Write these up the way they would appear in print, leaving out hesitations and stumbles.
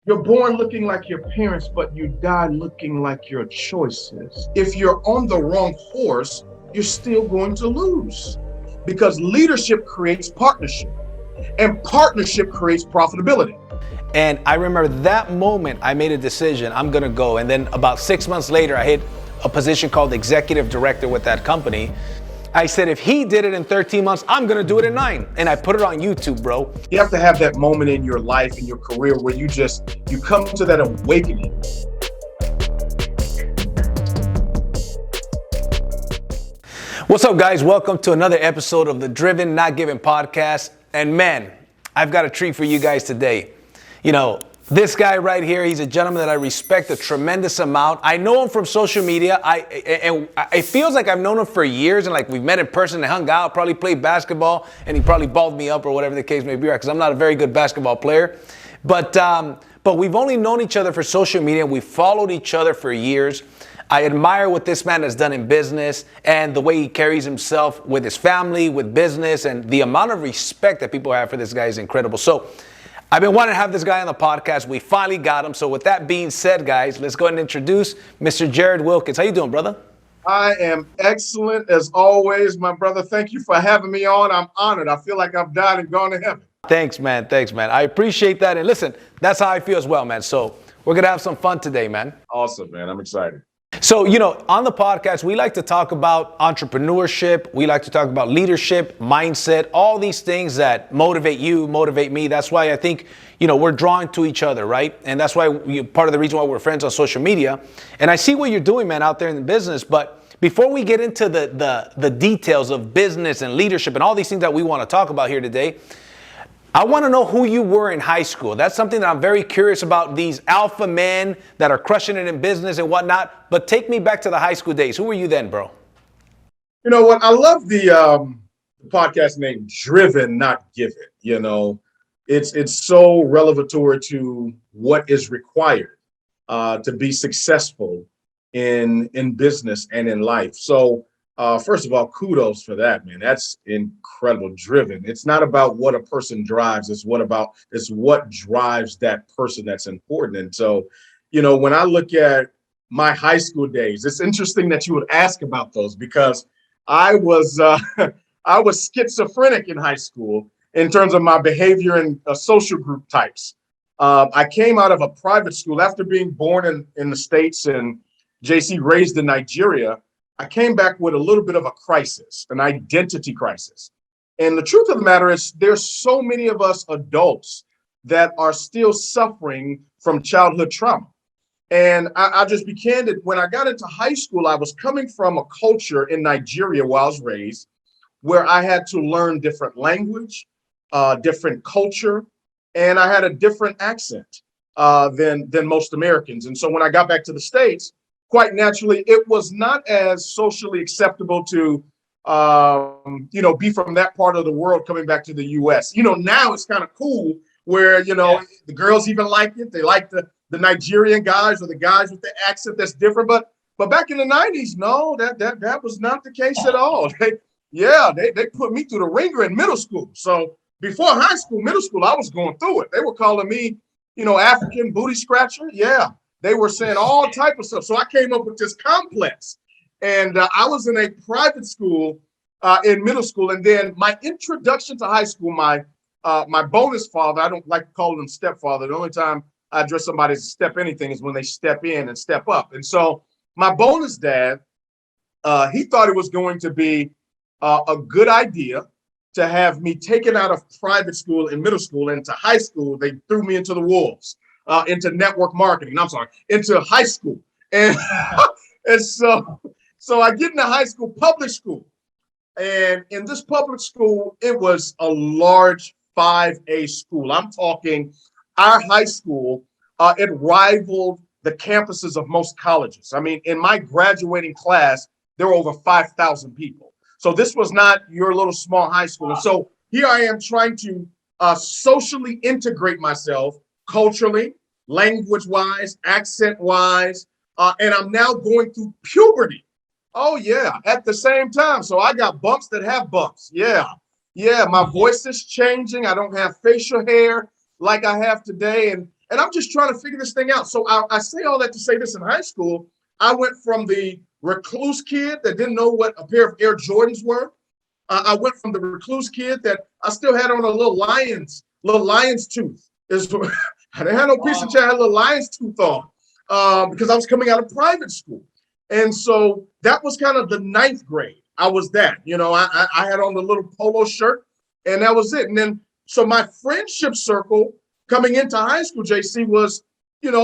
You're born looking like your parents, but you die looking like your choices. If you're on the wrong horse, you're still going to lose because leadership creates partnership and partnership creates profitability. And I remember that moment I made a decision, I'm gonna go. And then about 6 months later, I hit a position called executive director with that company. I said, if he did it in 13 months, I'm gonna do it in 9. And I put it on YouTube, bro. You have to have that moment in your life, in your career, where you come to that awakening. What's up, guys? Welcome to another episode of the Driven Not Given podcast. And man, I've got a treat for you guys today. You know, this guy right here, he's a gentleman that I respect a tremendous amount. I know him from social media. It feels like I've known him for years, and like we've met in person and hung out, probably played basketball, and he probably balled me up or whatever the case may be, because I'm not a very good basketball player. But we've only known each other for social media. We've followed each other for years. I admire what this man has done in business and the way he carries himself with his family, with business, and the amount of respect that people have for this guy is incredible. So I've been wanting to have this guy on the podcast. We finally got him. So with that being said, guys, let's go ahead and introduce Mr. Jarrod Wilkins. How you doing, brother? I am excellent as always, my brother. Thank you for having me on. I'm honored. I feel like I've died and gone to heaven. Thanks, man. Thanks, man. I appreciate that. And listen, that's how I feel as well, man. So we're going to have some fun today, man. Awesome, man. I'm excited. So, you know, on the podcast, we like to talk about entrepreneurship. We like to talk about leadership, mindset, all these things that motivate you, motivate me. That's why I think, you know, we're drawn to each other, right? And that's why part of the reason why we're friends on social media. And I see what you're doing, man, out there in the business. But before we get into the details of business and leadership and all these things that we want to talk about here today, I want to know who you were in high school. That's something that I'm very curious about, these alpha men that are crushing it in business and whatnot. But take me back to the high school days. Who were you then, bro? You know what? I love the podcast name Driven Not Given. You know, it's so relevatory to what is required to be successful in business and in life. So first of all, kudos for that, man. That's incredible. Driven. It's not about what a person drives. It's what drives that person that's important. And so, you know, when I look at my high school days, it's interesting that you would ask about those because I was I was schizophrenic in high school in terms of my behavior and social group types. I came out of a private school after being born in the States and JC raised in Nigeria. I came back with a little bit of a crisis, an identity crisis. And the truth of the matter is there's so many of us adults that are still suffering from childhood trauma. And I just be candid. When I got into high school, I was coming from a culture in Nigeria where I was raised, where I had to learn different language, different culture, and I had a different accent than most Americans. And so when I got back to the States, quite naturally, it was not as socially acceptable to, be from that part of the world coming back to the U.S. You know, now it's kind of cool where, the girls even like it. They like the Nigerian guys or the guys with the accent that's different. But back in the 90s, no, that was not the case at all. They put me through the ringer in middle school. So before high school, middle school, I was going through it. They were calling me, African booty scratcher. Yeah. They were saying all type of stuff. So I came up with this complex. And I was in a private school in middle school. And then my introduction to high school, my bonus father, I don't like calling him stepfather. The only time I address somebody as step anything is when they step in and step up. And so my bonus dad, he thought it was going to be a good idea to have me taken out of private school in middle school into high school. They threw me into the wolves. Into network marketing. Into high school. And and so I get into high school, public school. And in this public school, it was a large 5A school. I'm talking our high school, it rivaled the campuses of most colleges. I mean, in my graduating class, there were over 5,000 people. So this was not your little small high school. And so here I am trying to socially integrate myself culturally, language-wise, accent-wise, and I'm now going through puberty. Oh, yeah, at the same time. So I got bumps that have bumps. Yeah, my voice is changing. I don't have facial hair like I have today. And I'm just trying to figure this thing out. So I say all that to say this: in high school, I went from the recluse kid that didn't know what a pair of Air Jordans were. I went from the recluse kid that I still had on a little lion's tooth. I didn't have no piece of chair, I had a little lion's tooth on because I was coming out of private school. And so that was kind of the ninth grade. I was that, I had on the little polo shirt, and that was it. And then, so my friendship circle coming into high school, JC, was,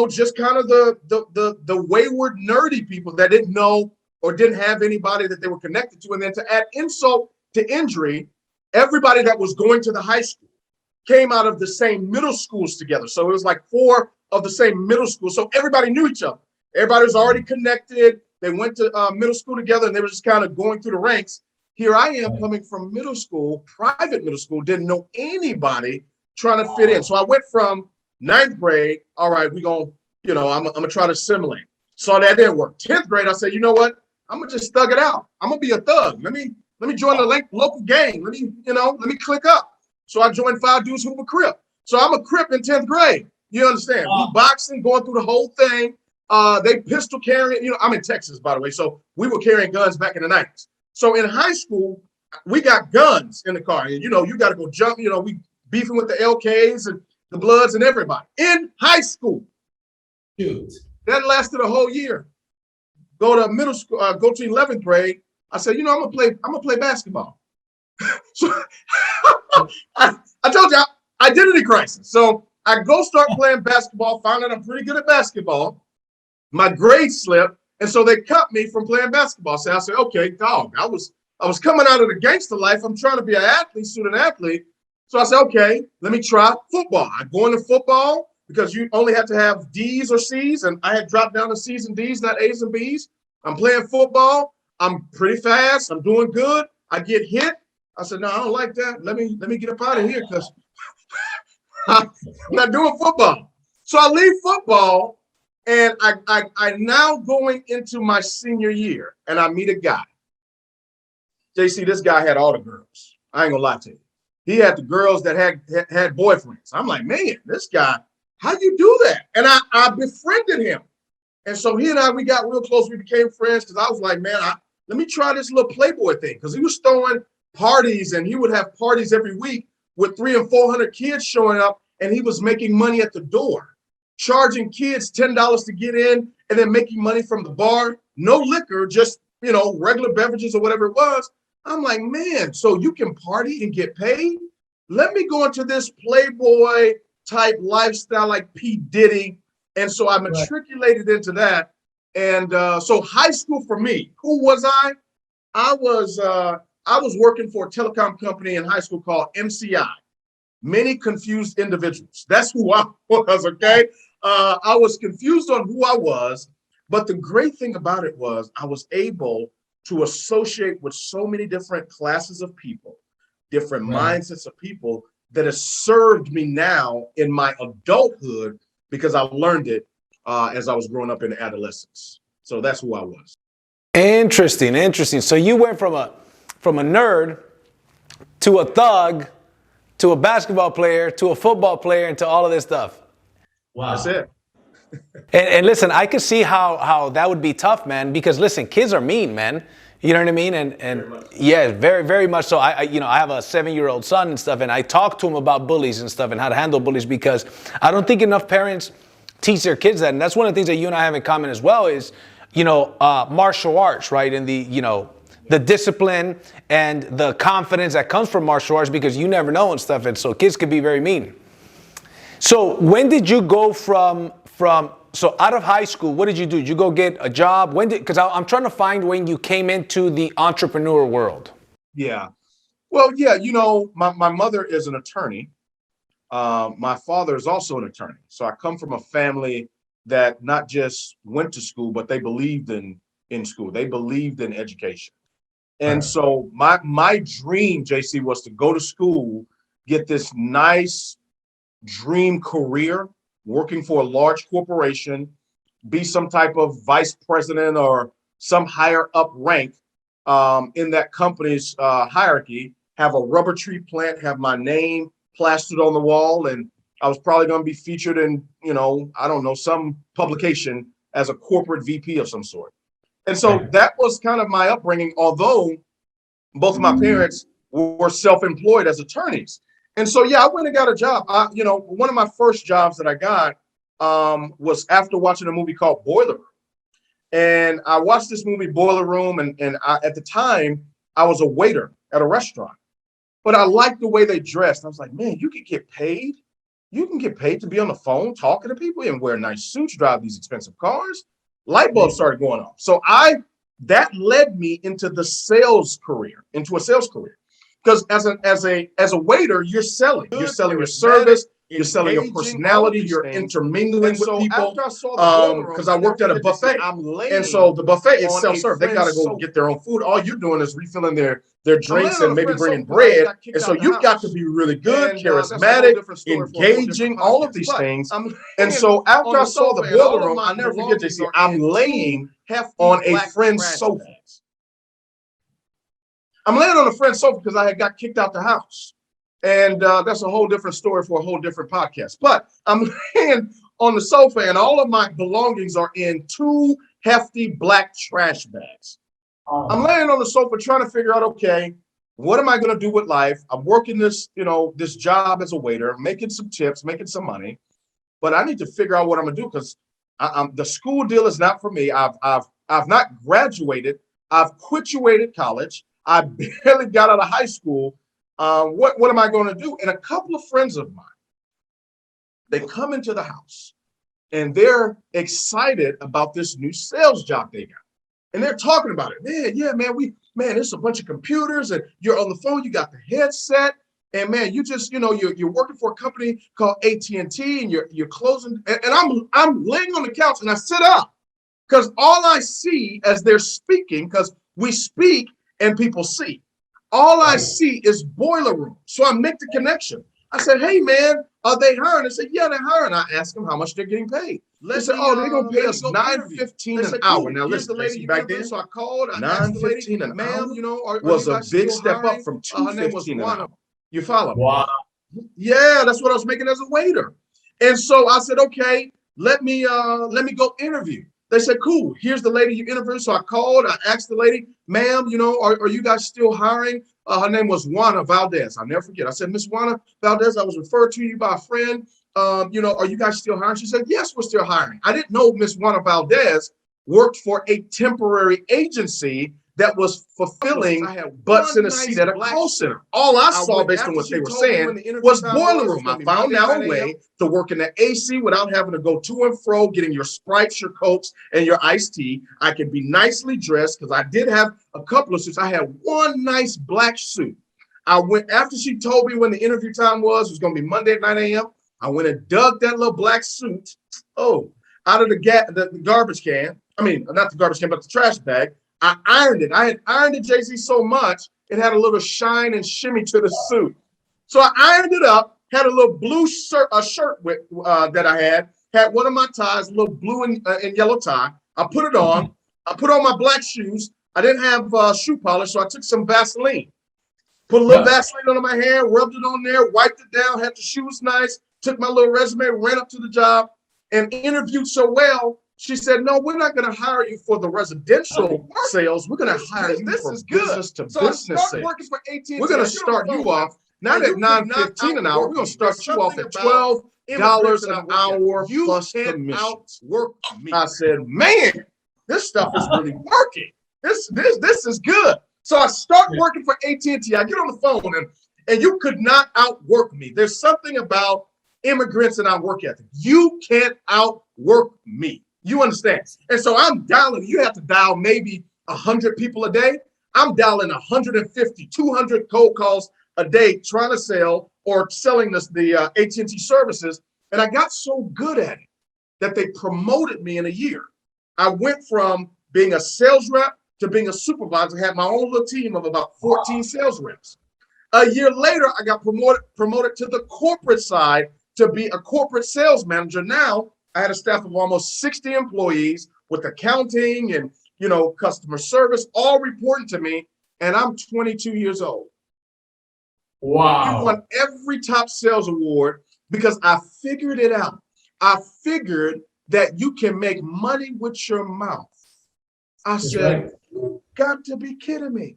just kind of the wayward, nerdy people that didn't know or didn't have anybody that they were connected to. And then to add insult to injury, everybody that was going to the high school came out of the same middle schools together. So it was like 4 of the same middle school. So everybody knew each other. Everybody was already connected. They went to middle school together, and they were just kind of going through the ranks. Here I am coming from middle school, private middle school, didn't know anybody, trying to fit in. So I went from ninth grade, all right, I'm gonna try to assimilate. So that didn't work. 10th grade, I said, you know what? I'm gonna just thug it out. I'm gonna be a thug. Let me join the local gang. Let me click up. So I joined Five Dudes Who Were Crip. So I'm a Crip in 10th grade. You understand? We boxing, going through the whole thing. They pistol carrying, I'm in Texas, by the way. So we were carrying guns back in the 90s. So in high school, we got guns in the car. And, you got to go jump. We beefing with the LKs and the Bloods and everybody in high school. Dude. That lasted a whole year. Go to middle school, go to 11th grade. I said, I'm gonna play basketball. So I told you, identity crisis. So I go start playing basketball, found out I'm pretty good at basketball. My grades slipped, and so they cut me from playing basketball. So I said, okay, dog, I was coming out of the gangster life. I'm trying to be an athlete, student athlete. So I said, okay, let me try football. I go into football because you only have to have D's or C's, and I had dropped down to C's and D's, not A's and B's. I'm playing football. I'm pretty fast. I'm doing good. I get hit. I said, no, I don't like that. Let me get up out of here because I'm not doing football. So I leave football, and I now going into my senior year, and I meet a guy. JC, this guy had all the girls. I ain't gonna lie to you. He had the girls that had boyfriends. I'm like, man, this guy, how you do that? And I befriended him. And so he and I, we got real close. We became friends because I was like, man, let me try this little Playboy thing. Because he was throwing parties, and he would have parties every week with 300 and 400 kids showing up, and he was making money at the door, charging kids $10 to get in, and then making money from the bar. No liquor, just, regular beverages or whatever it was. I'm like, man, so you can party and get paid? Let me go into this Playboy type lifestyle like P. Diddy. And so I matriculated into that. And so high school for me, who was I? I was working for a telecom company in high school called MCI, Many Confused Individuals. That's who I was, okay? I was confused on who I was, but the great thing about it was I was able to associate with so many different classes of people, different mindsets of people that has served me now in my adulthood because I learned it as I was growing up in adolescence. So that's who I was. Interesting. So you went from a nerd to a thug to a basketball player to a football player and to all of this stuff. Wow. That's it. And listen, I could see how that would be tough, man, because listen, kids are mean, man. You know what I mean? And yeah, very, very much so. I have a 7-year-old son and stuff, and I talk to him about bullies and stuff and how to handle bullies because I don't think enough parents teach their kids that. And that's one of the things that you and I have in common as well is, martial arts, right? And the discipline and the confidence that comes from martial arts because you never know and stuff. And so kids can be very mean. So when did you go from out of high school, what did you do? Did you go get a job? Because I'm trying to find when you came into the entrepreneur world. Yeah. Well, yeah, my mother is an attorney. My father is also an attorney. So I come from a family that not just went to school, but they believed in school. They believed in education. And so my dream, JC, was to go to school, get this nice dream career working for a large corporation, be some type of vice president or some higher up rank in that company's hierarchy, have a rubber tree plant, have my name plastered on the wall, and I was probably going to be featured in, I don't know, some publication as a corporate VP of some sort. And so that was kind of my upbringing, although both of my parents were self-employed as attorneys. And so, yeah, I went and got a job. One of my first jobs that I got was after watching a movie called Boiler Room. And I watched this movie, Boiler Room, and at the time, I was a waiter at a restaurant. But I liked the way they dressed. I was like, man, you can get paid. You can get paid to be on the phone talking to people and wear nice suits, drive these expensive cars. Light bulbs started going off. So that led me into a sales career. Because as a waiter, you're selling your service, you're selling your personality, you're intermingling with people. Because I worked at a buffet, and so the buffet is self-serve. They got to go get their own food. All you're doing is refilling their drinks and maybe bringing bread. And so you've got to be really good, charismatic, engaging, all of these things. And so after I saw the Boiler Room, I'll never forget this. I'm laying on a friend's sofa. I'm laying on a friend's sofa because I had got kicked out the house. And that's a whole different story for a whole different podcast. But I'm laying on the sofa and all of my belongings are in 2 hefty black trash bags. I'm laying on the sofa trying to figure out, okay, what am I going to do with life? I'm working this job as a waiter, making some tips, making some money, but I need to figure out what I'm going to do because the school deal is not for me. I've not graduated. I've quituated college. I barely got out of high school. What am I going to do? And a couple of friends of mine, they come into the house and they're excited about this new sales job they got. And they're talking about it. Man, there's a bunch of computers and you're on the phone, you got the headset. And man, you just, you're working for a company called AT&T and you're closing. And I'm laying on the couch and I sit up because all I see as they're speaking, because we speak and people see. All I see is Boiler Room. So I make the connection. I said, hey, man, are they hiring? They said, yeah, they're hiring. I asked them how much they're getting paid. They said, oh, they're going to pay us $9.15 an hour. Now, listen, the lady back then, so I called. $9.15 an hour was a big step up from $2.15 an hour. You follow me? Wow. Yeah, that's what I was making as a waiter. And so I said, okay, let me go interview. They said, cool, here's the lady you interviewed. So I called, I asked the lady, ma'am, are you guys still hiring? Her name was Juana Valdez. I'll never forget. I said, Miss Juana Valdez, I was referred to you by a friend. Are you guys still hiring? She said, yes, we're still hiring. I didn't know Miss Juana Valdez worked for a temporary agency that was fulfilling butts in a seat at a call center. All I saw based on what they were saying was Boiler Room. I found out a way to work in the AC without having to go to and fro, getting your Sprites, your Cokes, and your iced tea. I could be nicely dressed because I did have a couple of suits. I had one nice black suit. I went after she told me when the interview time was. It was going to be Monday at 9 a.m. I went and dug that little black suit, out of the garbage can. I mean, not the garbage can, but the trash bag. I ironed it. I had ironed it, Jay-Z, so much, it had a little shine and shimmy to the suit. So I ironed it up, had a little blue shirt with, that I had one of my ties, a little blue and yellow tie. I put it on. I put on my black shoes. I didn't have shoe polish, so I took some Vaseline. Put a little Vaseline on my hair, rubbed it on there, wiped it down, had the shoes nice, took my little resume, ran up to the job, and interviewed so well. She said, no, we're not going to hire you for the residential sales. We're going to hire you for business to business sales. We're going to start you off, not at $9.15 an hour. We're going to start you off at $12 an hour plus commission. I said, man, this stuff is really working. This is good. So I start working for AT&T. I get on the phone and you could not outwork me. There's something about immigrants and our work ethic. You can't outwork me. You understand? And so I'm dialing, you have to dial maybe 100 people a day. I'm dialing 150, 200 cold calls a day trying to sell or selling the AT&T services. And I got so good at it that they promoted me in a year. I went from being a sales rep to being a supervisor, had my own little team of about 14 sales reps. A year later, I got promoted to the corporate side to be a corporate sales manager. Now, I had a staff of almost 60 employees with accounting and, customer service, all reporting to me. And I'm 22 years old. Wow. We won every top sales award because I figured it out. I figured that you can make money with your mouth. I said, you got to be kidding me.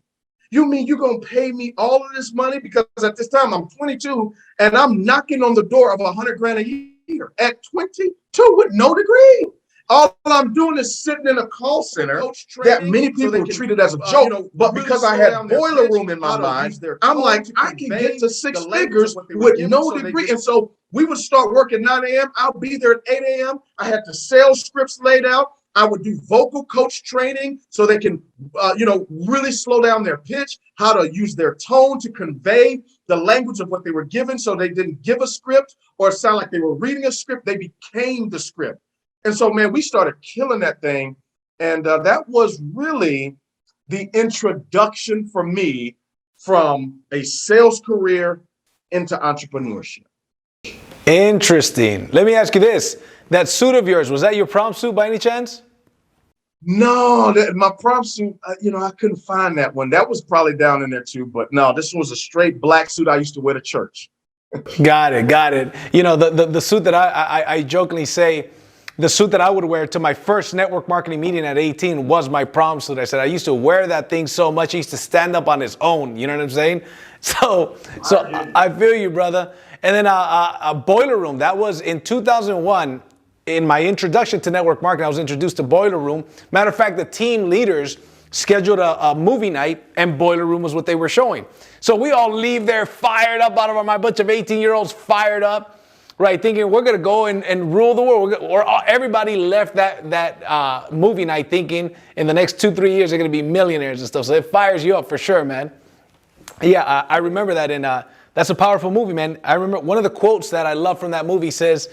You mean you're going to pay me all of this money? Because at this time I'm 22 and I'm knocking on the door of $100,000 a year at 22 with no degree. All I'm doing is sitting in a call center that many people treated as a joke. But because I had boiler room in my mind, I'm like, I can get to six figures with no degree. And so we would start work at 9 a.m. I'll be there at 8 a.m. I had the sales scripts laid out. I would do vocal coach training so they can, really slow down their pitch, how to use their tone to convey the language of what they were given so they didn't give a script or sound like they were reading a script. They became the script. And so, man, we started killing that thing. And that was really the introduction for me from a sales career into entrepreneurship. Interesting. Let me ask you this. That suit of yours, was that your prom suit by any chance? No, my prom suit, I couldn't find that one. That was probably down in there too. But no, this was a straight black suit I used to wear to church. Got it. You know, the suit that I jokingly say, the suit that I would wear to my first network marketing meeting at 18 was my prom suit. I said I used to wear that thing so much, it used to stand up on its own. You know what I'm saying? So I feel you, brother. And then a boiler room. That was in 2001. In my introduction to network marketing, I was introduced to Boiler Room. Matter of fact, the team leaders scheduled a movie night, and Boiler Room was what they were showing. So we all leave there fired up out of our mind, a bunch of 18-year-olds fired up, right, thinking we're going to go and rule the world. Everybody left that movie night thinking in the next 2-3 years they're going to be millionaires and stuff. So it fires you up for sure, man. Yeah, I remember that. That's a powerful movie, man. I remember one of the quotes that I love from that movie says,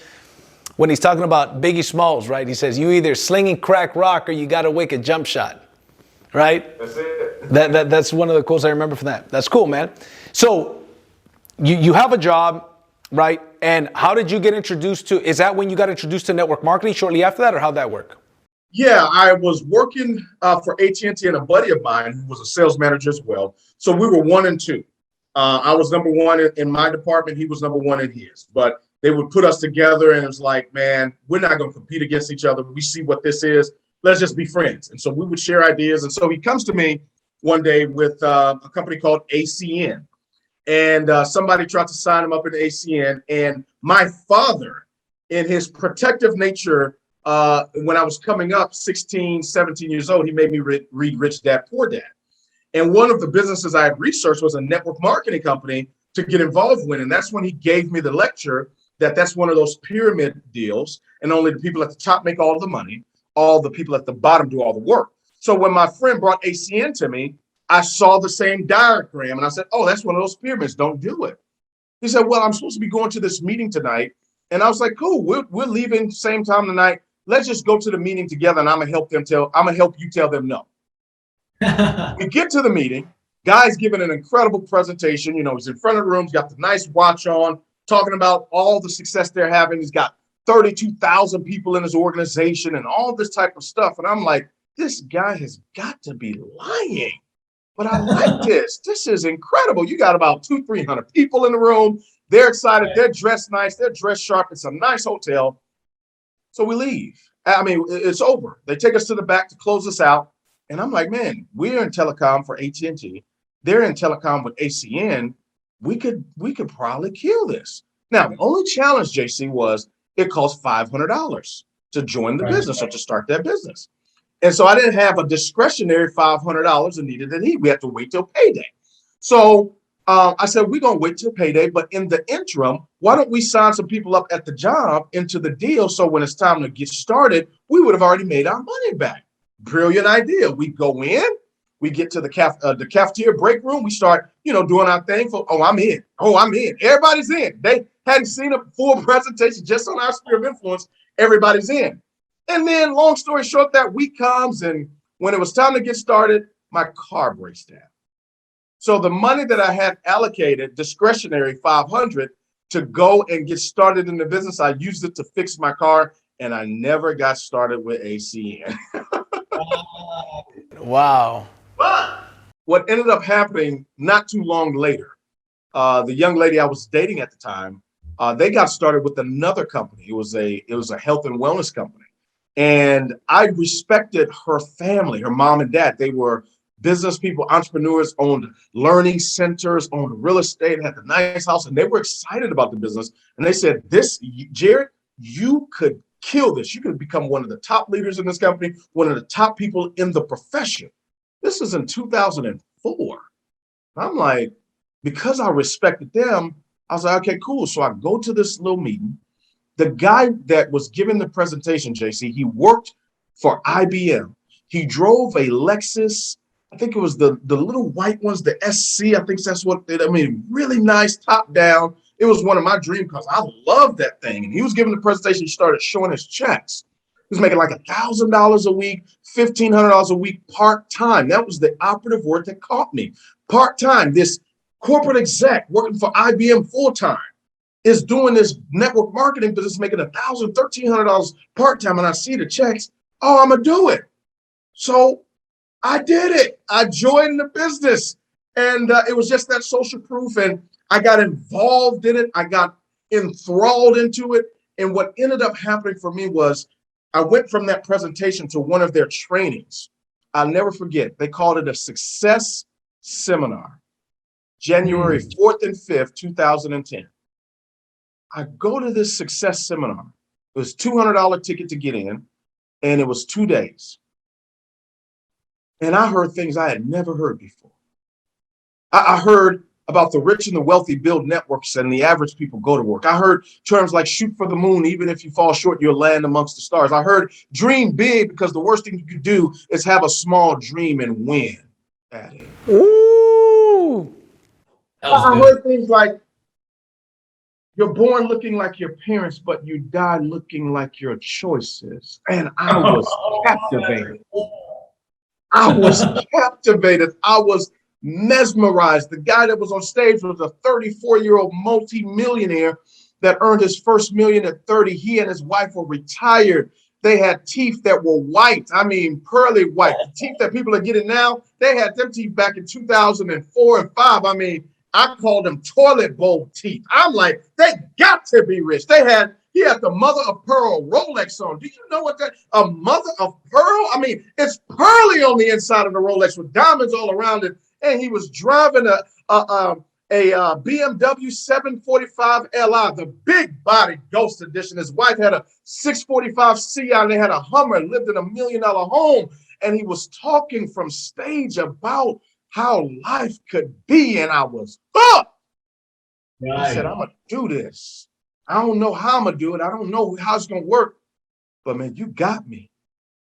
when he's talking about Biggie Smalls, right? He says, you either slinging crack rock or you got a wicked jump shot, right? That's it. That's one of the quotes I remember from that. That's cool, man. So you have a job, right? And how did you get introduced to, is that when you got introduced to network marketing shortly after that, or how'd that work? Yeah, I was working for AT&T and a buddy of mine who was a sales manager as well. So we were 1 and 2. I was number 1 in my department. He was number 1 in his. But they would put us together and it was like, man, we're not going to compete against each other. We see what this is. Let's just be friends. And so we would share ideas. And so he comes to me one day with a company called ACN. And somebody tried to sign him up in ACN. And my father, in his protective nature, when I was coming up 16, 17 years old, he made me read Rich Dad, Poor Dad. And one of the businesses I had researched was a network marketing company to get involved with. And that's when he gave me the lecture that's one of those pyramid deals. And only the people at the top make all the money. All the people at the bottom do all the work. So when my friend brought ACN to me, I saw the same diagram and I said, oh, that's one of those pyramids. Don't do it. He said, well, I'm supposed to be going to this meeting tonight. And I was like, cool, we're leaving same time tonight. Let's just go to the meeting together and I'm gonna help you tell them no. We get to the meeting, guy's giving an incredible presentation. He's in front of the room, he's got the nice watch on, talking about all the success they're having. He's got 32,000 people in his organization and all this type of stuff. And I'm like, this guy has got to be lying. But I like this. This is incredible. You got about 200-300 people in the room. They're excited. They're dressed nice. They're dressed sharp. It's a nice hotel. So we leave. I mean, it's over. They take us to the back to close us out. And I'm like, man, we're in telecom for AT&T. They're in telecom with ACN. We could probably kill this. Now, the only challenge, JC, was it cost $500 to join the business or to start that business. And so I didn't have a discretionary $500 and neither did he. We had to wait till payday. So I said, we're going to wait till payday. But in the interim, why don't we sign some people up at the job into the deal so when it's time to get started, we would have already made our money back. Brilliant idea. We go in. We get to the cafeteria break room. We start, doing our thing. I'm in. Everybody's in. They hadn't seen a full presentation just on our sphere of influence. Everybody's in. And then long story short, that week comes. And when it was time to get started, my car breaks down. So the money that I had allocated, discretionary $500 to go and get started in the business, I used it to fix my car. And I never got started with ACN. Wow. But what ended up happening not too long later, the young lady I was dating at the time They got started with another company. It was a health and wellness company. And I respected her family, her mom and dad. They were business people, entrepreneurs, owned learning centers, owned real estate, had the nice house, and they were excited about the business. And they said, Jarrod, you could kill this. You could become one of the top leaders in this company, one of the top people in the profession. This is in 2004. I'm like, because I respected them, I was like, okay, cool. So I go to this little meeting. The guy that was giving the presentation, JC, he worked for IBM. He drove a Lexus. I think it was the little white ones, the SC. I think that's what really nice, top down. It was one of my dream cars. I loved that thing. And he was giving the presentation. He started showing his checks. He was making like $1,000 a week, $1,500 a week part-time. That was the operative word that caught me. Part-time, this corporate exec working for IBM full-time is doing this network marketing business, making $1,000, $1,300 part-time, and I see the checks. Oh, I'm gonna do it. So I did it. I joined the business, and it was just that social proof, and I got involved in it. I got enthralled into it, and what ended up happening for me was I went from that presentation to one of their trainings. I'll never forget. They called it a success seminar, January 4th and 5th, 2010. I go to this success seminar. It was $200 ticket to get in, and it was 2 days. And I heard things I had never heard before. I heard about the rich and the wealthy build networks and the average people go to work. I heard terms like shoot for the moon. Even if you fall short, you'll land amongst the stars. I heard dream big because the worst thing you could do is have a small dream and win at it. Ooh. I heard things like, you're born looking like your parents, but you die looking like your choices. And I was captivated. I was captivated. I was mesmerized. The guy that was on stage was a 34-year-old multi-millionaire that earned his first million at 30. He and his wife were retired. They had teeth that were white. I mean, pearly white. The teeth that people are getting now, they had them teeth back in 2004 and 5. I mean, I called them toilet bowl teeth. I'm like, they got to be rich. He had the mother of pearl Rolex on. Do you know what a mother of pearl? I mean, it's pearly on the inside of the Rolex with diamonds all around it. And he was driving a BMW 745 Li, the big body Ghost Edition. His wife had a 645 Ci, and they had a Hummer, lived in $1 million home. And he was talking from stage about how life could be, and I was hooked. Right. I said, I'm gonna do this. I don't know how I'm gonna do it. I don't know how it's gonna work, but man, you got me.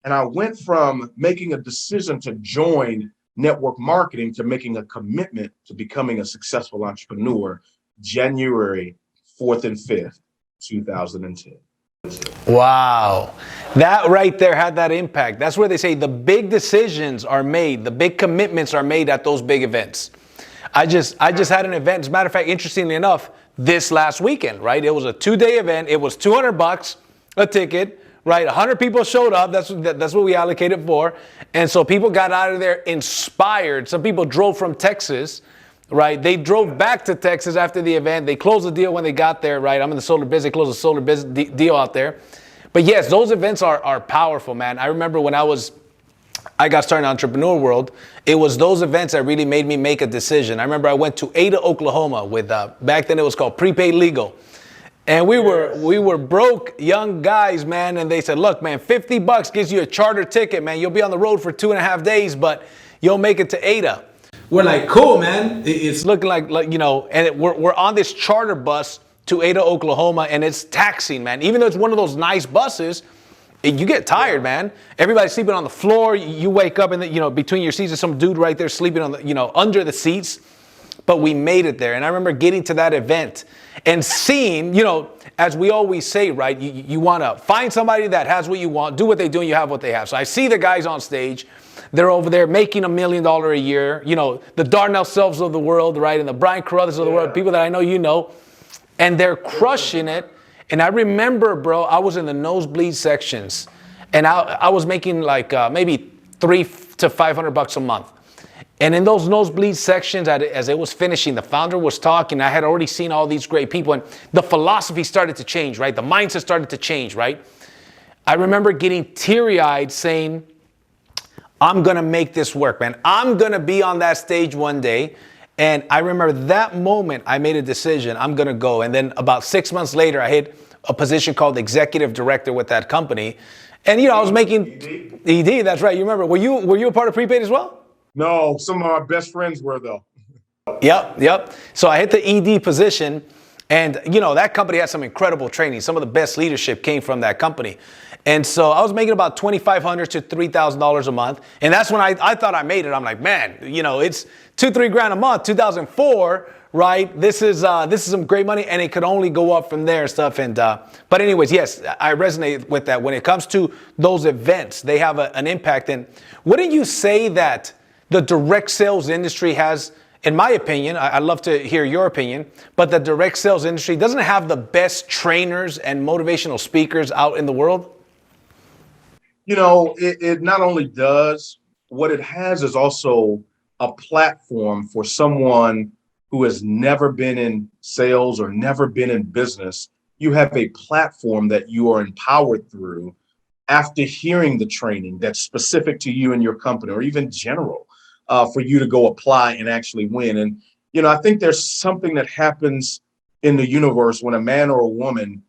And I went from making a decision to join network marketing to making a commitment to becoming a successful entrepreneur, January 4th and 5th, 2010. Wow. That right there had that impact. That's where they say the big decisions are made, the big commitments are made at those big events. I just had an event. As a matter of fact, interestingly enough, this last weekend, right? It was a 2-day event. It was $200 a ticket, right? 100 people showed up. That's what we allocated for. And so people got out of there inspired. Some people drove from Texas, right? They drove back to Texas after the event. They closed the deal when they got there, right? I'm in the solar business. They closed the solar business deal out there. But yes, those events are powerful, man. I remember when I got started in the entrepreneur world, it was those events that really made me make a decision. I remember I went to Ada, Oklahoma with, back then it was called Prepaid Legal. And we were broke young guys, man. And they said, look, man, $50 gives you a charter ticket, man. You'll be on the road for 2.5 days, but you'll make it to Ada. We're like, cool, man. It's looking like and we're on this charter bus to Ada, Oklahoma, and it's taxing, man. Even though it's one of those nice buses, you get tired, man. Everybody's sleeping on the floor. You wake up and between your seats, there's some dude right there sleeping on the, under the seats. But we made it there. And I remember getting to that event and seeing, as we always say, right, you want to find somebody that has what you want, do what they do, and you have what they have. So I see the guys on stage. They're over there making $1 million a year. The Darnell Selves of the world, right, and the Brian Carruthers of the world, people that I know, and they're crushing it. And I remember, bro, I was in the nosebleed sections, and I was making like maybe $300 to $500 a month. And in those nosebleed sections, as it was finishing, the founder was talking. I had already seen all these great people, and the philosophy started to change, right? The mindset started to change, right? I remember getting teary-eyed saying, I'm going to make this work, man. I'm going to be on that stage one day. And I remember that moment I made a decision, I'm going to go. And then about 6 months later, I hit a position called executive director with that company. And, I was making ED, that's right. You remember, were you a part of Prepaid as well? No, some of our best friends were, though. Yep. So I hit the ED position, and that company had some incredible training. Some of the best leadership came from that company. And so I was making about $2,500 to $3,000 a month. And that's when I thought I made it. I'm like, man, it's $2-3 grand a month, 2004, right? This is some great money, and it could only go up from there and stuff. And but anyways, yes, I resonate with that. When it comes to those events, they have an impact. And wouldn't you say that the direct sales industry has, in my opinion, I'd love to hear your opinion, but the direct sales industry doesn't have the best trainers and motivational speakers out in the world? It not only does, what it has is also a platform for someone who has never been in sales or never been in business. You have a platform that you are empowered through after hearing the training that's specific to you and your company, or even general. For you to go apply and actually win. And, I think there's something that happens in the universe when a man or a woman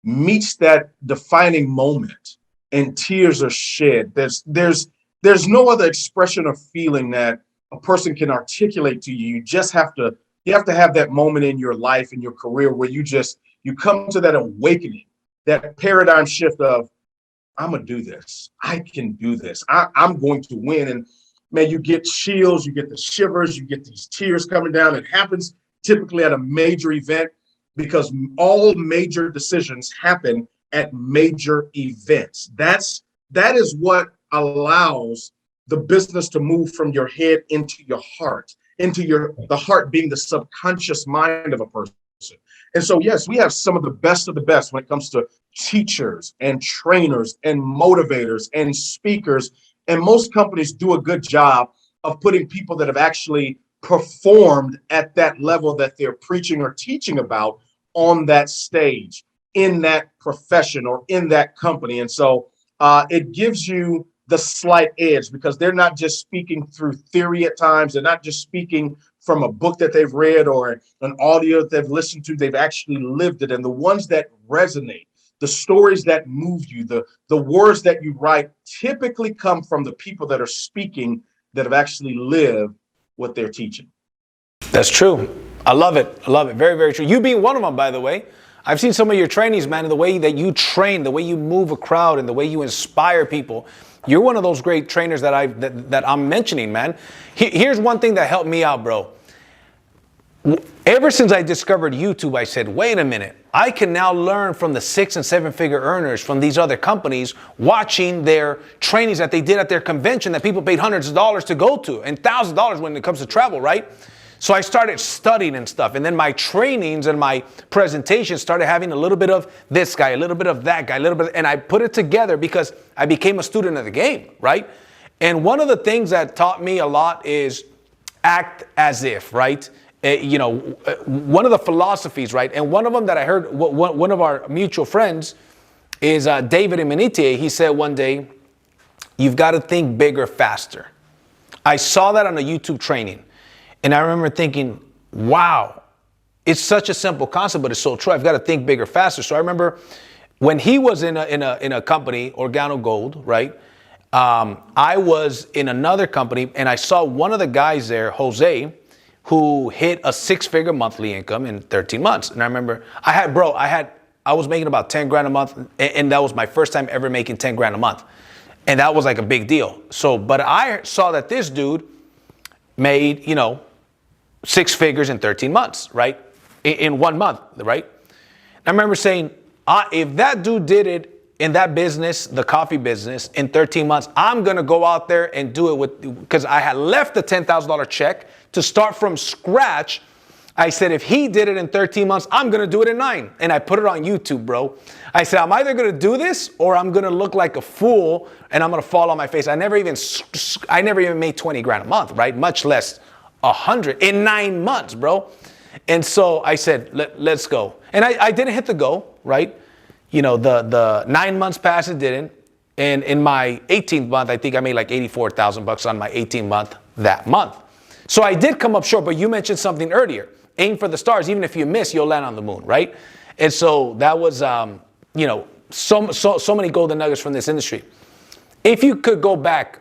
meets that defining moment and tears are shed. There's no other expression of feeling that a person can articulate to you. You have to have that moment in your life, in your career, where you come to that awakening, that paradigm shift of, I'm going to do this. I can do this. I'm going to win. And man, you get chills, you get the shivers, you get these tears coming down. It happens typically at a major event, because all major decisions happen at major events. That is what allows the business to move from your head into your heart, the heart being the subconscious mind of a person. And so, yes, we have some of the best when it comes to teachers and trainers and motivators and speakers. And most companies do a good job of putting people that have actually performed at that level that they're preaching or teaching about on that stage, in that profession or in that company. And so it gives you the slight edge, because they're not just speaking through theory at times. They're not just speaking from a book that they've read or an audio that they've listened to. They've actually lived it. And the ones that resonate, the stories that move you, the words that you write typically come from the people that are speaking that have actually lived what they're teaching. That's true. I love it. Very, very true. You being one of them, by the way. I've seen some of your trainings, man, and the way that you train, the way you move a crowd, and the way you inspire people. You're one of those great trainers that I'm mentioning, man. Here's one thing that helped me out, bro. Ever since I discovered YouTube, I said, wait a minute. I can now learn from the 6- and 7-figure earners from these other companies, watching their trainings that they did at their convention that people paid hundreds of dollars to go to, and thousands of dollars when it comes to travel, right? So I started studying and stuff. And then my trainings and my presentations started having a little bit of this guy, a little bit of that guy, and I put it together because I became a student of the game, right? And one of the things that taught me a lot is act as if, right? One of the philosophies, right? And one of them that I heard, one of our mutual friends is David Imanite. He said one day, you've got to think bigger, faster. I saw that on a YouTube training. And I remember thinking, wow, it's such a simple concept, but it's so true. I've got to think bigger, faster. So I remember when he was in a company, Organo Gold, right? I was in another company, and I saw one of the guys there, Jose, who hit a 6-figure monthly income in 13 months. And I remember I was making about 10 grand a month, and that was my first time ever making 10 grand a month. And that was like a big deal. But I saw that this dude made, 6 figures in 13 months, right? In 1 month, right? I remember saying, if that dude did it in that business, the coffee business, in 13 months, I'm going to go out there and do it because I had left the $10,000 check to start from scratch I said, if he did it in 13 months, I'm going to do it in 9. And I put it on YouTube, bro. I said, I'm either going to do this or I'm going to look like a fool and I'm going to fall on my face. I never even made 20 grand a month, right? Much less 100 in 9 months, bro. And so I said, let's go. And I didn't hit the go, right? You know, the 9 months passed, it didn't. And in my 18th month, I think I made like $84,000 on my 18th month that month. So I did come up short, but you mentioned something earlier. Aim for the stars. Even if you miss, you'll land on the moon, right? And so that was, you know, so many golden nuggets from this industry. If you could go back,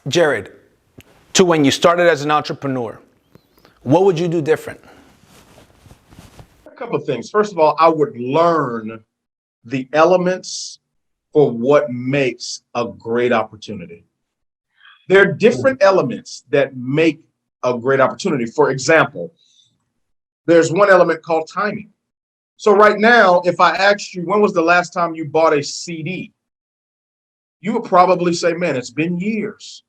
Jarrod, to when you started as an entrepreneur, what would you do different? A couple of things. First of all, I would learn the elements for what makes a great opportunity. There are different elements that make a great opportunity. For example, there's one element called timing. So right now, if I asked you, when was the last time you bought a CD? You would probably say, man, it's been years.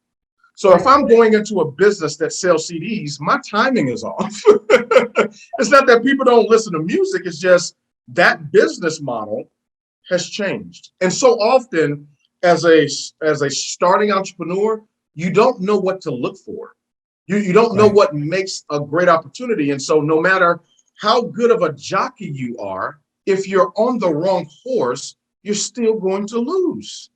So if I'm going into a business that sells CDs, my timing is off. It's not that people don't listen to music. It's just that business model has changed. And so often as a starting entrepreneur, you don't know what to look for. You don't know what makes a great opportunity. And so no matter how good of a jockey you are, if you're on the wrong horse, you're still going to lose.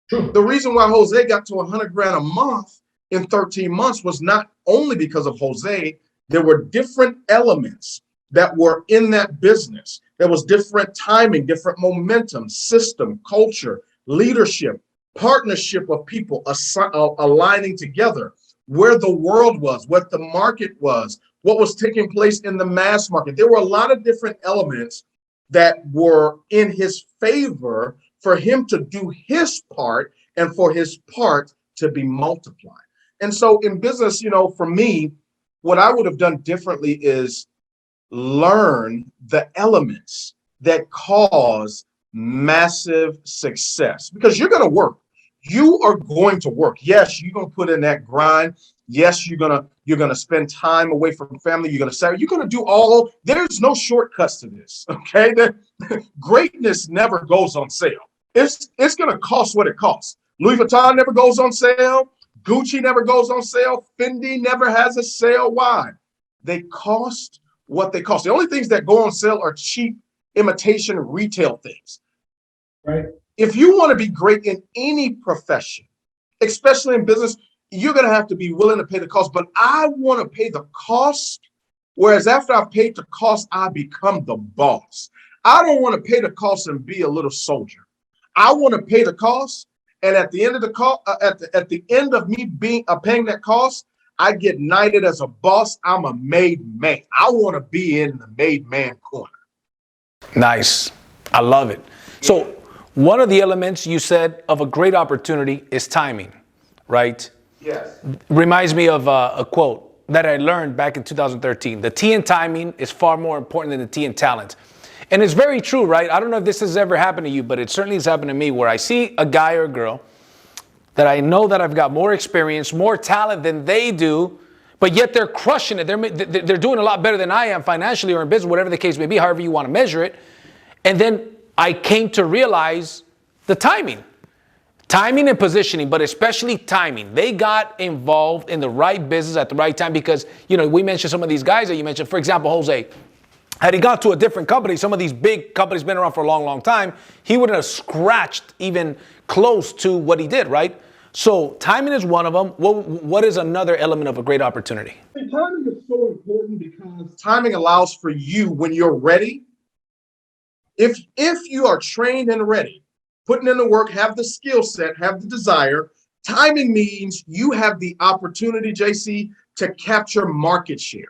True. The reason why Jose got to 100 grand a month in 13 months was not only because of Jose. There were different elements that were in that business. There was different timing, different momentum, system, culture, leadership, partnership of people aligning together, where the world was, what the market was, what was taking place in the mass market. There were a lot of different elements that were in his favor for him to do his part and for his part to be multiplied. And so in business, you know, for me, what I would have done differently is learn the elements that cause massive success, because you're going to work. You are going to work. Yes, you're going to put in that grind. Yes, you're going to spend time away from family. You're going to do all. There's no shortcuts to this. Okay. Greatness never goes on sale. It's going to cost what it costs. Louis Vuitton never goes on sale. Gucci never goes on sale. Fendi never has a sale. Why? They cost what they cost. The only things that go on sale are cheap imitation retail things. Right. If you want to be great in any profession, especially in business, you're going to have to be willing to pay the cost. But I want to pay the cost, whereas after I've paid the cost, I become the boss. I don't want to pay the cost and be a little soldier. I want to pay the cost, and at the end of the call, at the end of me paying that cost, I get knighted as a boss. I'm a made man. I want to be in the made man corner. Nice. I love it. So one of the elements you said of a great opportunity is timing, right? Yes. Reminds me of a quote that I learned back in 2013. The T in timing is far more important than the T in talent. And it's very true, right? I don't know if this has ever happened to you, but it certainly has happened to me, where I see a guy or a girl that I know that I've got more experience, more talent than they do, but yet they're crushing it. They're doing a lot better than I am financially or in business, whatever the case may be, however you want to measure it. And then I came to realize the timing and positioning, but especially timing. They got involved in the right business at the right time, because, you know, we mentioned some of these guys that you mentioned. For example, Jose, had he gone to a different company, some of these big companies been around for a long, long time, he wouldn't have scratched even close to what he did, right? So timing is one of them. What is another element of a great opportunity? Timing is so important because timing allows for you, when you're ready, if you are trained and ready, putting in the work, have the skill set, have the desire, timing means you have the opportunity, JC, to capture market share.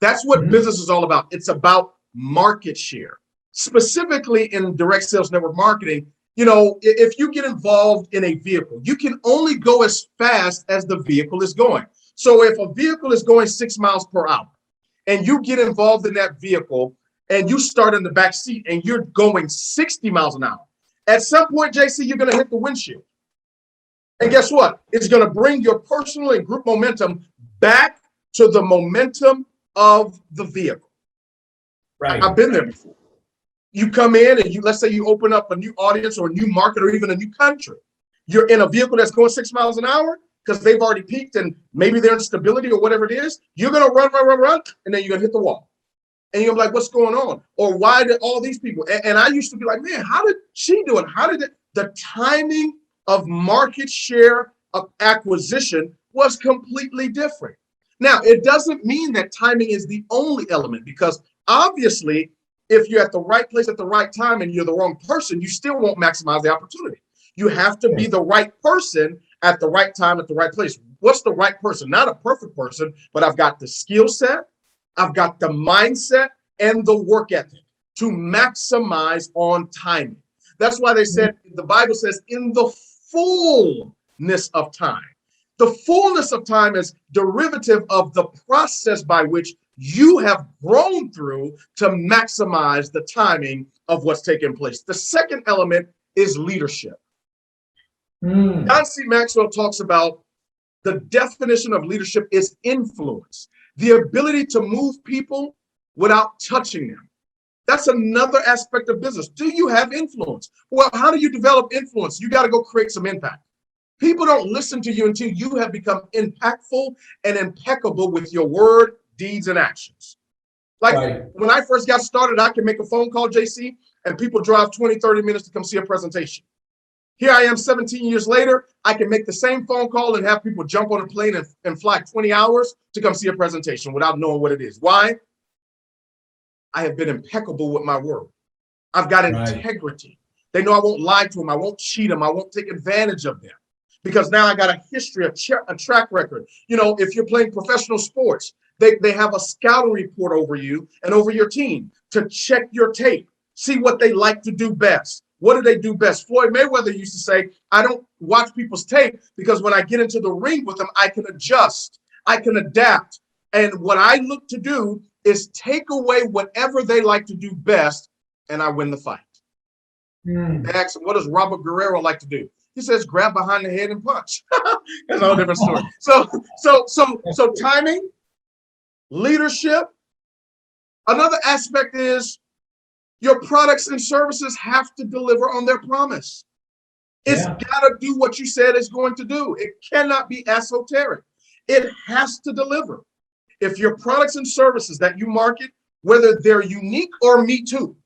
That's what business is all about. It's about market share. Specifically in direct sales network marketing, you know, if you get involved in a vehicle, you can only go as fast as the vehicle is going. So if a vehicle is going 6 miles per hour and you get involved in that vehicle and you start in the back seat and you're going 60 miles an hour, at some point, JC, you're going to hit the windshield. And guess what? It's going to bring your personal and group momentum back to the momentum of the vehicle. Right. I've been there before. You come in and let's say you open up a new audience or a new market or even a new country. You're in a vehicle that's going 6 miles an hour because they've already peaked and maybe they're in stability or whatever it is. You're going to run, and then you're going to hit the wall. And you're like, what's going on? Or why did all these people? And I used to be like, man, how did she do it? How did it? The timing of market share of acquisition was completely different. Now, it doesn't mean that timing is the only element, because obviously, if you're at the right place at the right time and you're the wrong person, you still won't maximize the opportunity. You have to be the right person at the right time at the right place. What's the right person? Not a perfect person, but I've got the skill set, I've got the mindset and the work ethic to maximize on timing. That's why they said, the Bible says, in the fullness of time. The fullness of time is derivative of the process by which you have grown through to maximize the timing of what's taking place. The second element is leadership. John C. Maxwell talks about the definition of leadership is influence, the ability to move people without touching them. That's another aspect of business. Do you have influence? Well, how do you develop influence? You got to go create some impact. People don't listen to you until you have become impactful and impeccable with your word, deeds, and actions. Like when I first got started, I could make a phone call, JC, and people drive 20, 30 minutes to come see a presentation. Here I am 17 years later, I can make the same phone call and have people jump on a plane and fly 20 hours to come see a presentation without knowing what it is. Why? I have been impeccable with my word. I've got integrity. They know I won't lie to them. I won't cheat them. I won't take advantage of them. Because now I got a history, a track record. You know, if you're playing professional sports, they have a scouting report over you and over your team to check your tape, see what they like to do best. What do they do best? Floyd Mayweather used to say, I don't watch people's tape because when I get into the ring with them, I can adjust, I can adapt. And what I look to do is take away whatever they like to do best, and I win the fight. They ask him, what does Robert Guerrero like to do? He says, grab behind the head and punch. That's a whole different story. So timing, leadership. Another aspect is your products and services have to deliver on their promise. It's got to do what you said it's going to do. It cannot be esoteric. It has to deliver. If your products and services that you market, whether they're unique or me too,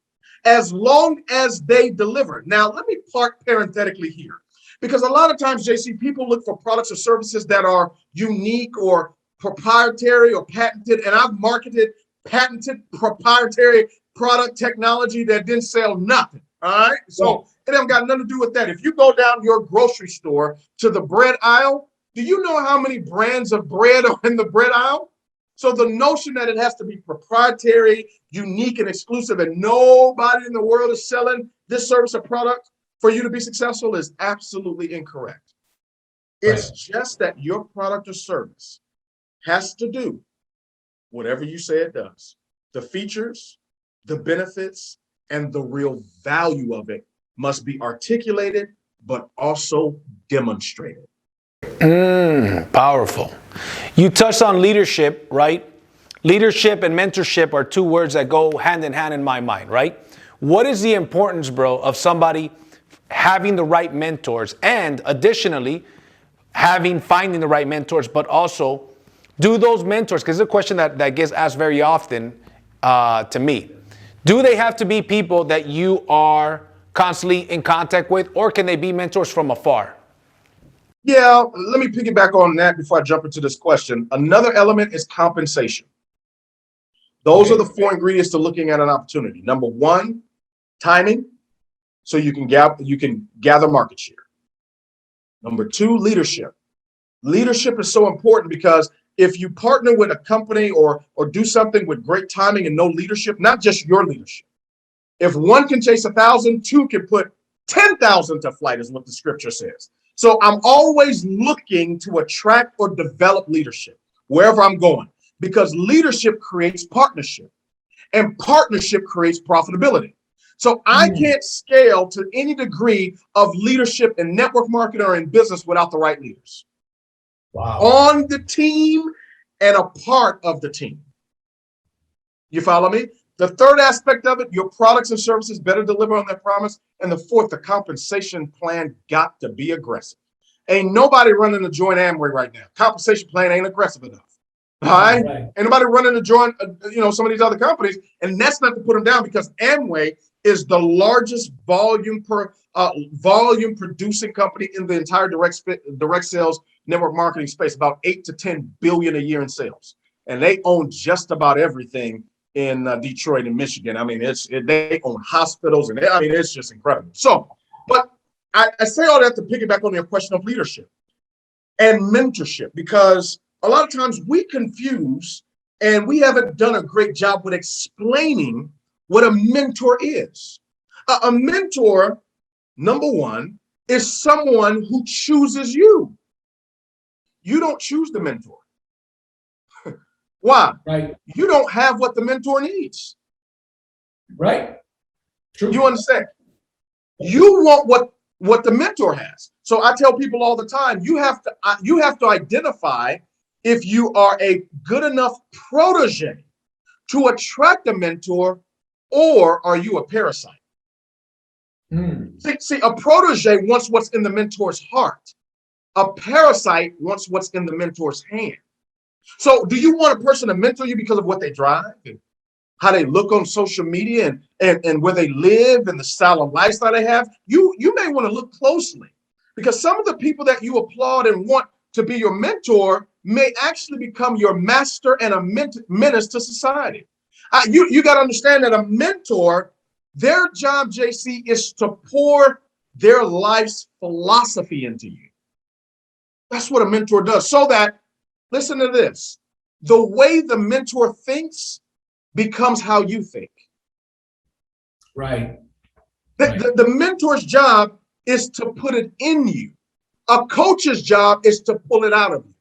as long as they deliver. Now, let me park parenthetically here, because a lot of times, JC, people look for products or services that are unique or proprietary or patented, and I've marketed patented proprietary product technology that didn't sell nothing. All right. So it ain't got nothing to do with that. If you go down your grocery store to the bread aisle, do you know how many brands of bread are in the bread aisle? So the notion that it has to be proprietary, unique, and exclusive, and nobody in the world is selling this service or product for you to be successful is absolutely incorrect. It's just that your product or service has to do whatever you say it does. The features, the benefits, and the real value of it must be articulated, but also demonstrated. Powerful. You touched on leadership, right? Leadership and mentorship are two words that go hand in hand in my mind, right? What is the importance, bro, of somebody having the right mentors, and additionally finding the right mentors, but also do those mentors, because it's a question that gets asked very often to me. Do they have to be people that you are constantly in contact with, or can they be mentors from afar? Yeah, let me piggyback on that before I jump into this question. Another element is compensation. Those are the four ingredients to looking at an opportunity. Number one, timing, so you can gather market share. Number two, leadership. Leadership is so important because if you partner with a company or do something with great timing and no leadership, not just your leadership. If one can chase 1,000, two can put 10,000 to flight, is what the scripture says. So I'm always looking to attract or develop leadership wherever I'm going, because leadership creates partnership, and partnership creates profitability. So I can't scale to any degree of leadership in network marketing or in business without the right leaders. On the team and a part of the team. You follow me? The third aspect of it, your products and services better deliver on their promise. And the fourth, the compensation plan got to be aggressive. Ain't nobody running a joint Amway right now. Compensation plan ain't aggressive enough. All right? Ain't nobody running a joint, some of these other companies. And that's not to put them down, because Amway is the largest volume producing company in the entire direct sales network marketing space, about 8 to 10 billion a year in sales. And they own just about everything in Detroit and Michigan. I mean, they own hospitals, and it's just incredible. So, but I say all that to piggyback on your question of leadership and mentorship, because a lot of times we confuse, and we haven't done a great job with explaining what a mentor is. A mentor, number one, is someone who chooses you. You don't choose the mentor. Why? Right. You don't have what the mentor needs. Right. True. You understand? You want what the mentor has. So I tell people all the time, you have to identify if you are a good enough protege to attract a mentor, or are you a parasite? See, a protege wants what's in the mentor's heart. A parasite wants what's in the mentor's hand. So do you want a person to mentor you because of what they drive and how they look on social media and where they live and the style of lifestyle they have? You may want to look closely, because some of the people that you applaud and want to be your mentor may actually become your master and a menace to society. You got to understand that a mentor, their job, JC, is to pour their life's philosophy into you. That's what a mentor does. So that, listen to this, the way the mentor thinks becomes how you think. Right. The mentor's job is to put it in you. A coach's job is to pull it out of you.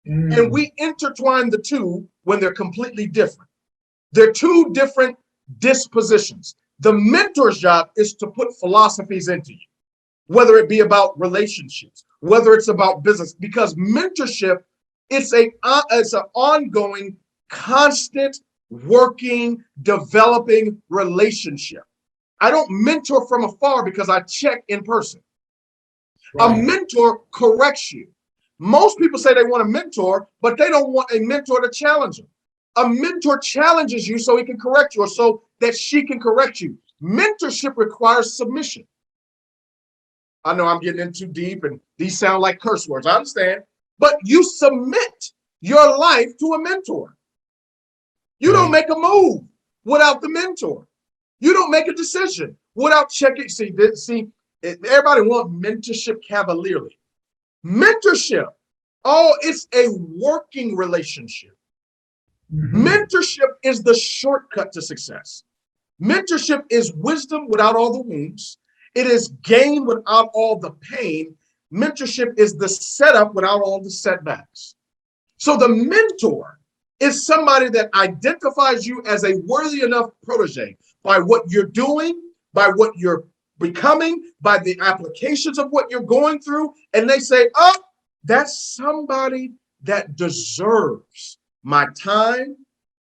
And we intertwine the two when they're completely different. They're two different dispositions. The mentor's job is to put philosophies into you, whether it be about relationships, whether it's about business, because mentorship, it's an ongoing, constant, working, developing relationship. I don't mentor from afar because I check in person. Right. A mentor corrects you. Most people say they want a mentor, but they don't want a mentor to challenge them. A mentor challenges you so he can correct you, or so that she can correct you. Mentorship requires submission. I know I'm getting in too deep, and these sound like curse words. I understand. But you submit your life to a mentor. You don't make a move without the mentor. You don't make a decision without checking. See, everybody wants mentorship cavalierly. Mentorship, it's a working relationship. Mentorship is the shortcut to success. Mentorship is wisdom without all the wounds. It is gain without all the pain. Mentorship is the setup without all the setbacks. So the mentor is somebody that identifies you as a worthy enough protege by what you're doing, by what you're becoming, by the applications of what you're going through. And they say, oh, that's somebody that deserves my time,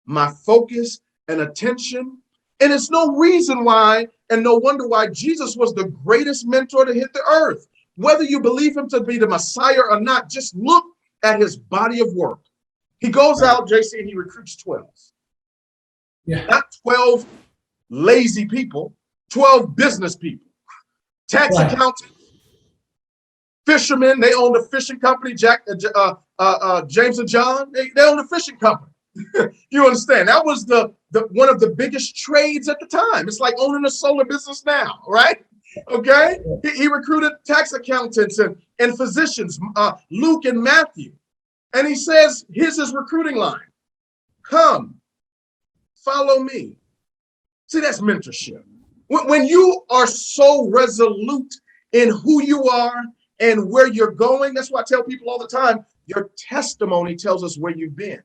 my focus, and attention. And it's no reason why, and no wonder why Jesus was the greatest mentor to hit the earth. Whether you believe him to be the Messiah or not, just look at his body of work. He goes out, JC, and he recruits 12. Yeah. Not 12 lazy people, 12 business people, tax accountants, fishermen. They owned a fishing company, James and John. They owned a fishing company. You understand? That was the one of the biggest trades at the time. It's like owning a solar business now, right? Okay. He recruited tax accountants and physicians, Luke and Matthew. And he says, here's his recruiting line. Come, follow me. See, that's mentorship. When you are so resolute in who you are and where you're going, that's why I tell people all the time, your testimony tells us where you've been.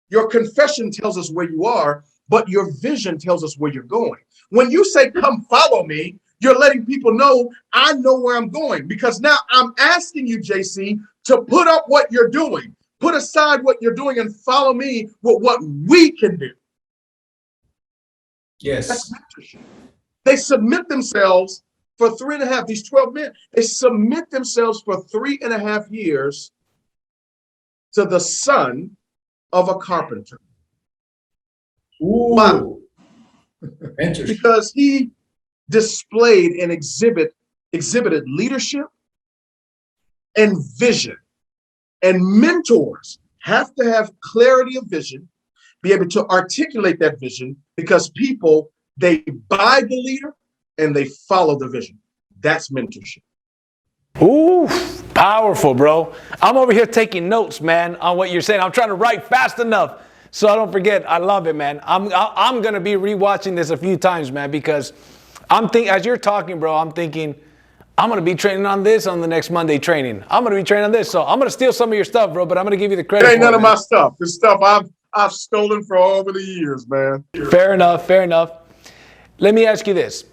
Your confession tells us where you are, but your vision tells us where you're going. When you say, come follow me, you're letting people know, I know where I'm going, because now I'm asking you, JC, to put up what you're doing. Put aside what you're doing and follow me with what we can do. Yes. That's mentorship. They submit themselves for 3.5, these 12 men, they submit themselves for 3.5 years to the son of a carpenter. Ooh. Wow. Interesting. Because he displayed and exhibited leadership and vision. And mentors have to have clarity of vision, be able to articulate that vision, because people, they buy the leader and they follow the vision. That's mentorship. Ooh, powerful, bro. I'm over here taking notes, man, on what you're saying. I'm trying to write fast enough so I don't forget. I love it, man. I'm going to be rewatching this a few times, man, because as you're talking, bro, I'm thinking, I'm going to be training on this on the next Monday training. I'm going to be training on this. So I'm going to steal some of your stuff, bro, but I'm going to give you the credit. It ain't none of my stuff. This stuff I've stolen for over the years, man. Fair enough. Fair enough. Let me ask you this.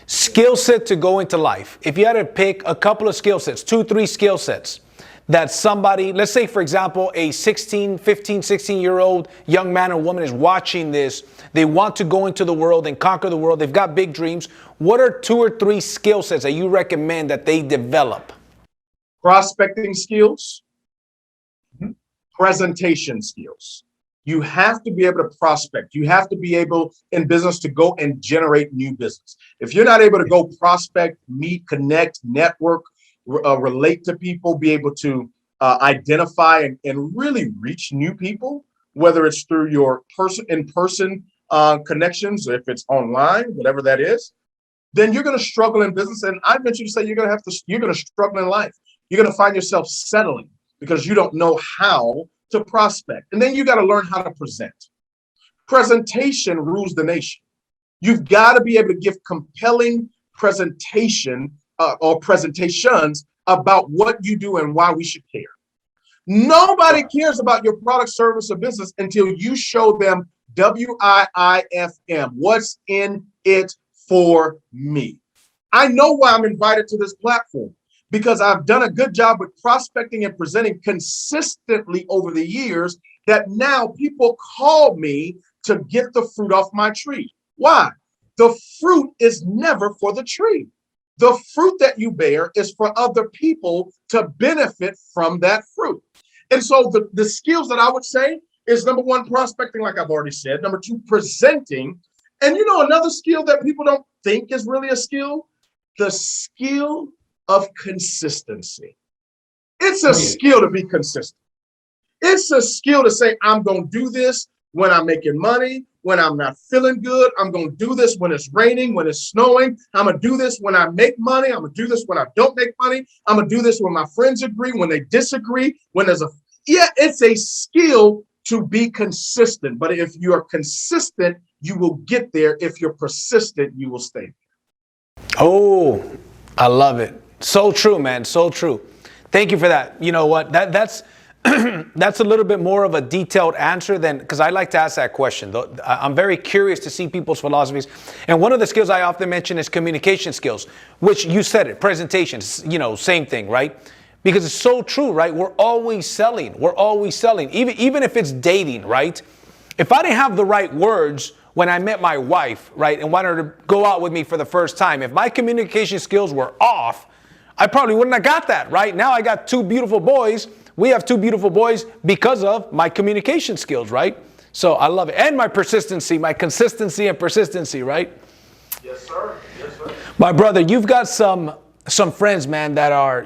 Skill set to go into life. If you had to pick a couple of skill sets, 2-3 skill sets that somebody, let's say, for example, a 15, 16-year-old young man or woman is watching this. They want to go into the world and conquer the world. They've got big dreams. What are 2 or 3 skill sets that you recommend that they develop? Prospecting skills, presentation skills. You have to be able to prospect. You have to be able in business to go and generate new business. If you're not able to go prospect, meet, connect, network, relate to people, be able to identify and really reach new people, whether it's through your in-person connections, if it's online, whatever that is, then you're going to struggle in business. And I venture to say you're going to struggle in life. You're going to find yourself settling because you don't know how to prospect. And then you got to learn how to present. Presentation rules the nation. You've got to be able to give compelling presentation or presentations about what you do and why we should care. Nobody cares about your product, service, or business until you show them WIIFM. What's in it for me? I know why I'm invited to this platform, because I've done a good job with prospecting and presenting consistently over the years that now people call me to get the fruit off my tree. Why? The fruit is never for the tree. The fruit that you bear is for other people to benefit from that fruit. And so the skills that I would say is, number 1, prospecting, like I've already said. Number 2, presenting. And another skill that people don't think is really a skill, the skill of consistency. It's a skill to be consistent. It's a skill to say, I'm going to do this when I'm making money, when I'm not feeling good. I'm going to do this when it's raining, when it's snowing. I'm going to do this when I make money. I'm going to do this when I don't make money. I'm going to do this when my friends agree, when they disagree, when it's a skill to be consistent. But if you are consistent, you will get there. If you're persistent, you will stay. Oh, I love it. So true, man. So true. Thank you for that. You know what? That's that's a little bit more of a detailed answer because I like to ask that question. I'm very curious to see people's philosophies. And one of the skills I often mention is communication skills, which you said it, presentations, same thing, right? Because it's so true, right? We're always selling. We're always selling. Even if it's dating, right? If I didn't have the right words when I met my wife, right, and wanted her to go out with me for the first time, if my communication skills were off, I probably wouldn't have got that, right? Now I got 2 beautiful boys. We have 2 beautiful boys because of my communication skills, right? So I love it. And my persistency, my consistency and persistency, right? Yes, sir. Yes, sir. My brother, you've got some friends, man, that are,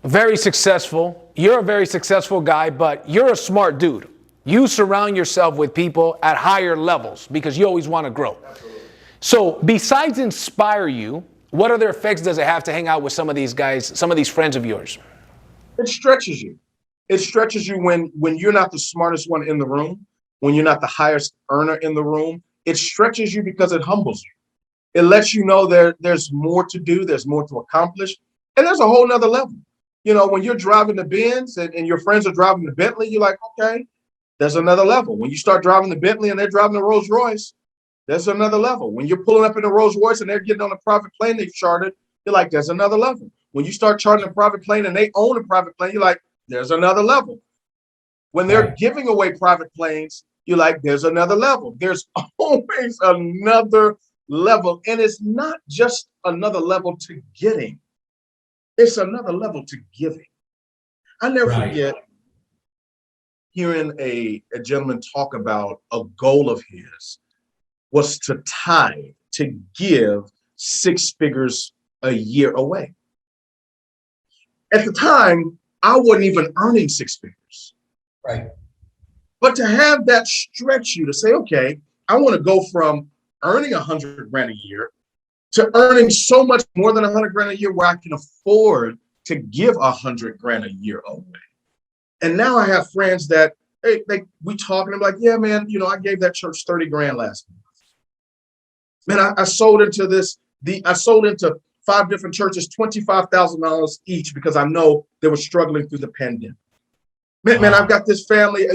very successful. You're a very successful guy, but you're a smart dude. You surround yourself with people at higher levels because you always want to grow. Absolutely. So besides inspire you, what other effects does it have to hang out with some of these guys, some of these friends of yours? It stretches you. It stretches you when you're not the smartest one in the room, when you're not the highest earner in the room. It stretches you because it humbles you. It lets you know there's more to do, there's more to accomplish, and there's a whole nother level. When you're driving the Benz and your friends are driving the Bentley, you're like, okay, there's another level. When you start driving the Bentley and they're driving the Rolls Royce, there's another level. When you're pulling up in the Rolls Royce and they're getting on a private plane they've chartered, you're like, there's another level. When you start charting a private plane and they own a private plane, you're like, there's another level. When they're Right. giving away private planes, you're like, there's another level. There's always another level. And it's not just another level to getting, it's another level to giving. I never Right. forget hearing a gentleman talk about a goal of his was to tithe, to give 6 figures a year away. At the time, I wasn't even earning 6 figures. Right. But to have that stretch you to say, okay, I want to go from earning 100 grand a year to earning so much more than 100 grand a year where I can afford to give 100 grand a year away. And now I have friends that we talk and I'm like, yeah, man, I gave that church 30 grand last month. Man, I sold into I sold into 5 different churches, $25,000 each because I know they were struggling through the pandemic. Man, I've got this family,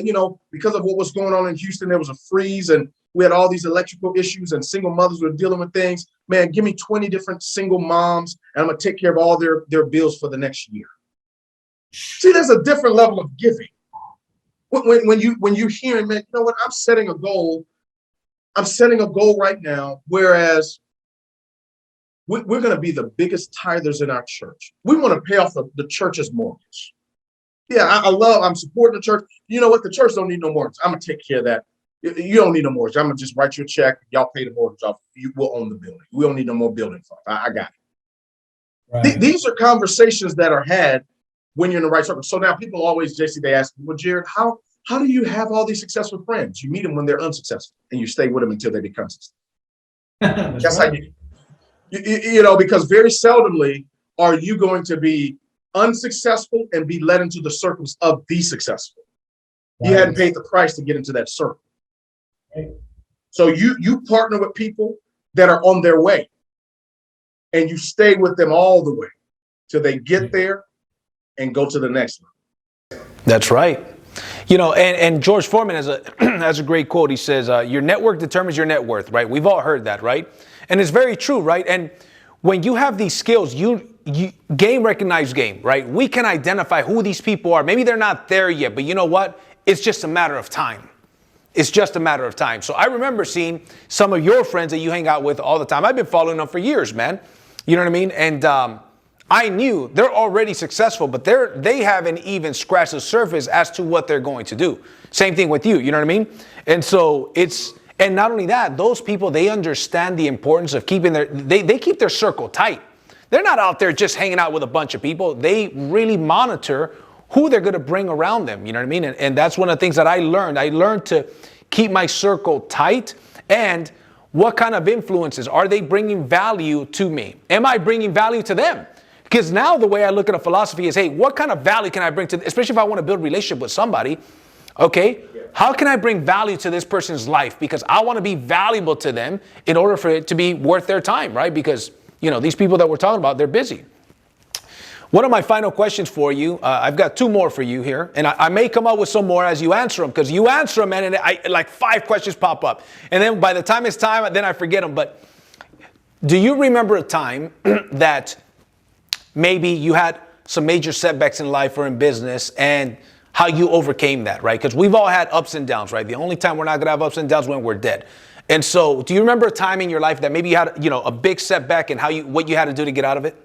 because of what was going on in Houston, there was a freeze and we had all these electrical issues and single mothers were dealing with things. Man, give me 20 different single moms and I'm going to take care of all their bills for the next year. See, there's a different level of giving. When you're hearing, man, you know what, I'm setting a goal right now, whereas we're going to be the biggest tithers in our church. We want to pay off the church's mortgage. Yeah, I'm supporting the church. You know what? The church don't need no mortgage. I'm going to take care of that. You don't need no mortgage. I'm going to just write you a check. Y'all pay the mortgage off. You will own the building. We don't need no more building funds. I got it. Right. These are conversations that are had when you're in the right circle. So now people always, JC, they ask me, well, Jarrod, how do you have all these successful friends? You meet them when they're unsuccessful and you stay with them until they become successful. That's right. how because very seldomly are you going to be unsuccessful and be led into the circles of the successful. You hadn't paid the price to get into that circle. Right. So you partner with people that are on their way and you stay with them all the way till they get there and go to the next one. That's right. And George Foreman has a great quote. He says, your network determines your net worth, right? We've all heard that, right? And it's very true, right? And when you have these skills, you game recognized game, right? We can identify who these people are. Maybe they're not there yet, but you know what? It's just a matter of time. It's just a matter of time. So I remember seeing some of your friends that you hang out with all the time. I've been following them for years, man. You know what I mean? And I knew they're already successful, but they haven't even scratched the surface as to what they're going to do. Same thing with you, you know what I mean? And so and not only that, those people, they understand the importance of keeping they keep their circle tight. They're not out there just hanging out with a bunch of people. They really monitor who they're going to bring around them, you know what I mean? And that's one of the things that I learned. I learned to keep my circle tight and what kind of influences are they bringing value to me? Am I bringing value to them? Because now the way I look at a philosophy is, hey, what kind of value can I bring to, especially if I want to build a relationship with somebody, okay? How can I bring value to this person's life? Because I want to be valuable to them in order for it to be worth their time, right? Because, these people that we're talking about, they're busy. One of my final questions for you, I've got 2 more for you here, and I may come up with some more as you answer them, because you answer them, and like 5 questions pop up. And then by the time it's time, then I forget them. But do you remember a time that maybe you had some major setbacks in life or in business and how you overcame that, right? Because we've all had ups and downs, right? The only time we're not going to have ups and downs is when we're dead. And so do you remember a time in your life that maybe you had, a big setback and what you had to do to get out of it?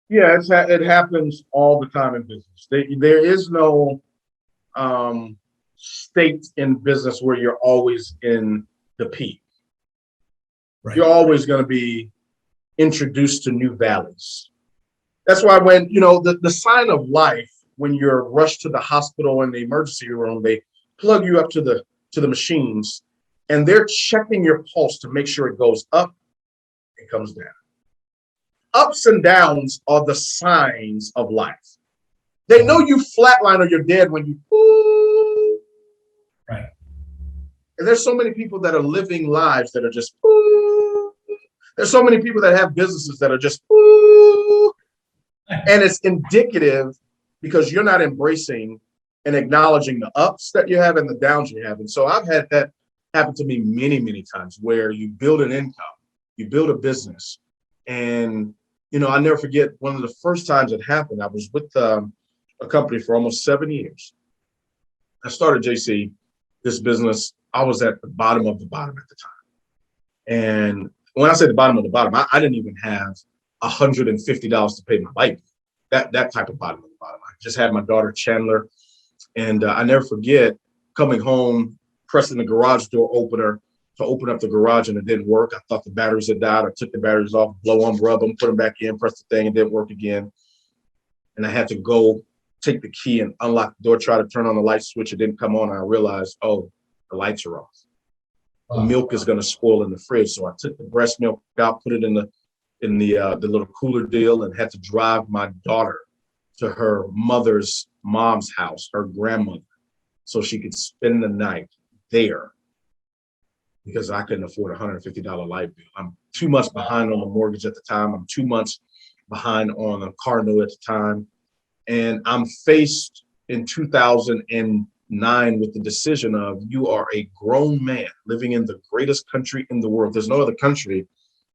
Yeah, it happens all the time in business. There is no state in business where you're always in the peak. Right. You're always going to be introduced to new valleys. That's why when, the sign of life, when you're rushed to the hospital in the emergency room, they plug you up to the machines and they're checking your pulse to make sure it goes up and comes down. Ups and downs are the signs of life. They know you flatline or you're dead when you, ooh. Right. And there's so many people that are living lives that are just, ooh. There's so many people that have businesses that are just, ooh. And it's indicative because you're not embracing and acknowledging the ups that you have and the downs you have. And so I've had that happen to me many, many times where you build an income, you build a business. And, I never forget one of the first times it happened. I was with a company for almost 7 years. I started JC, this business. I was at the bottom of the bottom at the time. And when I say the bottom of the bottom, I didn't even have $150 to pay my light bill. That type of bottom of the bottom. I just had my daughter Chandler, and I never forget coming home, pressing the garage door opener to open up the garage, and it didn't work. I thought the batteries had died. I took the batteries off, blow them, rub them, put them back in, press the thing, and it didn't work again. And I had to go take the key and unlock the door, try to turn on the light switch. It didn't come on. And I realized, oh, the lights are off. The milk is going to spoil in the fridge. So I took the breast milk out, put it in the little cooler deal, and had to drive my daughter to her mom's house, her grandmother, so she could spend the night there because I couldn't afford a $150 light bill. I'm 2 months behind on the mortgage at the time. I'm 2 months behind on a car note at the time. And I'm faced in 2009 with the decision of, you are a grown man living in the greatest country in the world. There's no other country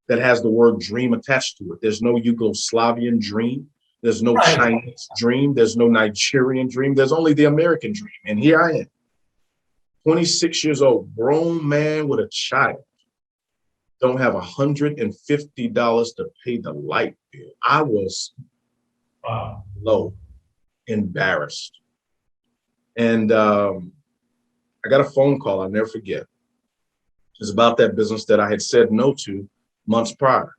that has the word dream attached to it. There's no Yugoslavian dream. There's no Chinese dream. There's no Nigerian dream. There's only the American dream. And here I am, 26 years old, grown man with a child. Don't have $150 to pay the light bill. I was low, embarrassed. And I got a phone call I'll never forget. It's about that business that I had said no to months prior.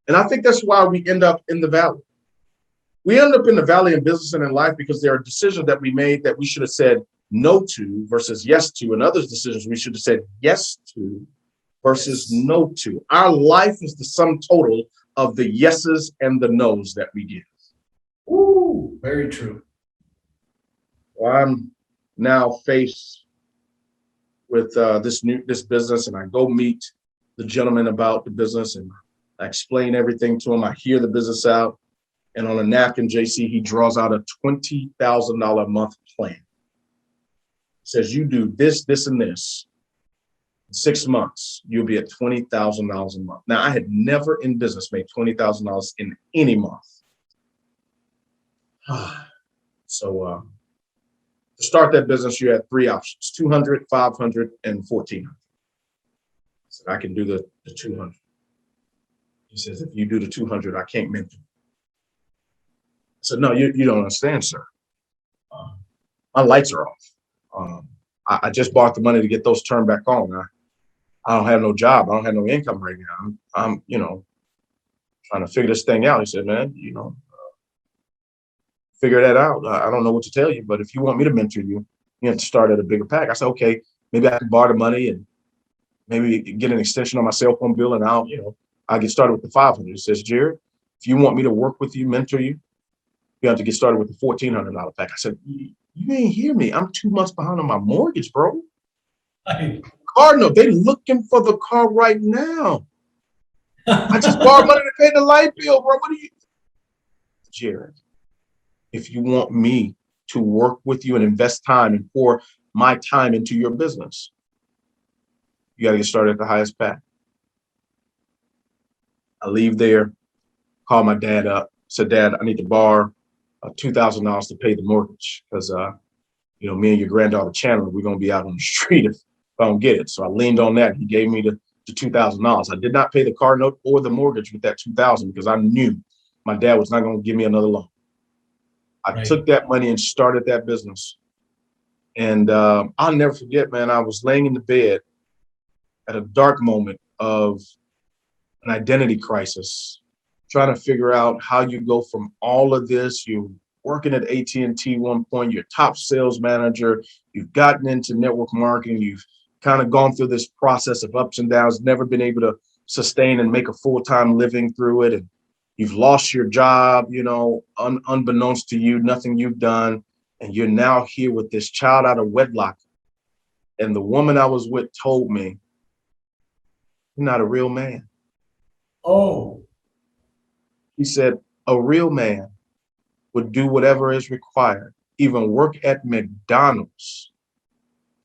And I think that's why we end up in the valley. We end up in the valley in business and in life because there are decisions that we made that we should have said no to versus yes to, and other decisions we should have said yes to versus no to. Our life is the sum total of the yeses and the nos that we give. Ooh, very true. Well, I'm now faced with this business, and I go meet the gentleman about the business, and I explain everything to him. I hear the business out, and on a napkin, JC, he draws out a $20,000 a month plan. Says, you do this, this, and this. In 6 months, you'll be at $20,000 a month. Now, I had never in business made $20,000 in any month. So to start that business, you had 3 options: 200, 500, and 1,400. I said, I can do the 200. He says, if you do the 200, I can't mentor. I said, no, you don't understand, sir. My lights are off. I just bought the money to get those turned back on. I don't have no job. I don't have no income right now. I'm trying to figure this thing out. He said, man, figure that out. I don't know what to tell you, but if you want me to mentor you, you have to start at a bigger pack. I said, okay, maybe I can borrow the money and maybe get an extension on my cell phone bill, and I'll get started with the 500. He says, Jarrod, if you want me to work with you, mentor you, you have to get started with the $1,400 pack. I said, you ain't hear me. I'm 2 months behind on my mortgage, bro. Cardinal, they looking for the car right now. I just borrowed money to pay the light bill, bro. What are you, Jarrod? If you want me to work with you and invest time and pour my time into your business, you got to get started at the highest pack. I leave there, call my dad up, said, Dad, I need to borrow $2,000 to pay the mortgage because, me and your granddaughter Chandler, we're going to be out on the street if I don't get it. So I leaned on that. He gave me the $2,000. I did not pay the car note or the mortgage with that $2,000 because I knew my dad was not going to give me another loan. I took that money and started that business. And I'll never forget, man, I was laying in the bed at a dark moment of an identity crisis, trying to figure out how you go from all of this. You're working at AT&T one point, you're top sales manager, you've gotten into network marketing, you've kind of gone through this process of ups and downs, never been able to sustain and make a full-time living through it. And you've lost your job, unbeknownst to you, nothing you've done. And you're now here with this child out of wedlock. And the woman I was with told me, you're not a real man. Oh. He said, a real man would do whatever is required, even work at McDonald's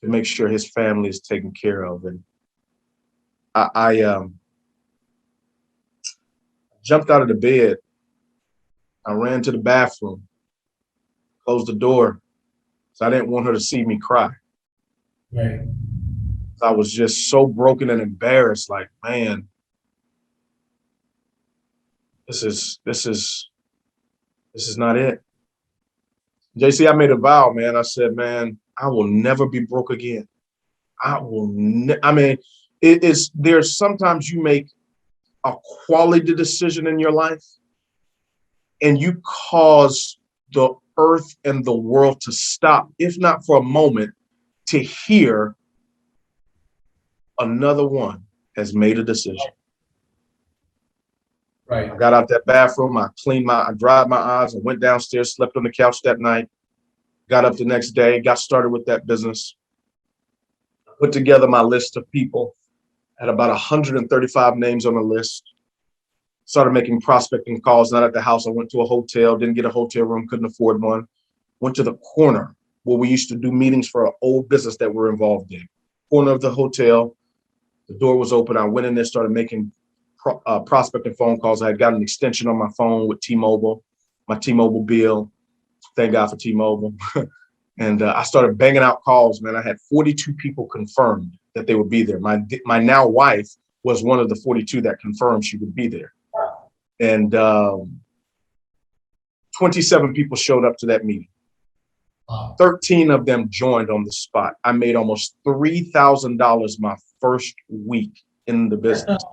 to make sure his family is taken care of. And I jumped out of the bed. I ran to the bathroom, closed the door, So I didn't want her to see me cry. Right. I was just so broken and embarrassed. Like, man, this is not it. JC, I made a vow, man. I said, man, I will never be broke again. There's sometimes you make a quality decision in your life and you cause the earth and the world to stop, if not for a moment, to hear another one has made a decision. Right. I got out that bathroom, I dried my eyes and went downstairs, slept on the couch that night, got up the next day, got started with that business, put together my list of people, had about 135 names on the list, started making prospecting calls, not at the house. I went to a hotel, didn't get a hotel room, couldn't afford one, went to the corner where we used to do meetings for an old business that we're involved in. Corner of the hotel, the door was open. I went in there, started making prospecting phone calls. I had got an extension on my phone with T-Mobile, my T-Mobile bill. Thank God for T-Mobile. And I started banging out calls, man. I had 42 people confirmed that they would be there. My now wife was one of the 42 that confirmed she would be there. And 27 people showed up to that meeting. 13 of them joined on the spot. I made almost $3,000 my first week in the business.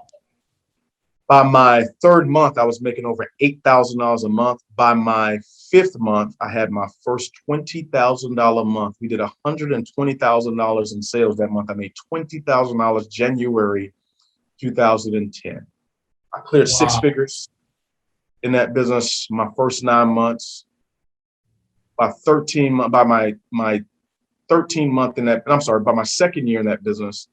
By my third month, I was making over $8,000 a month. By my fifth month, I had my first $20,000 month. We did $120,000 in sales that month. I made $20,000 January 2010. I cleared six figures in that business my first 9 months. By my 13 month in that, by my second year in that business,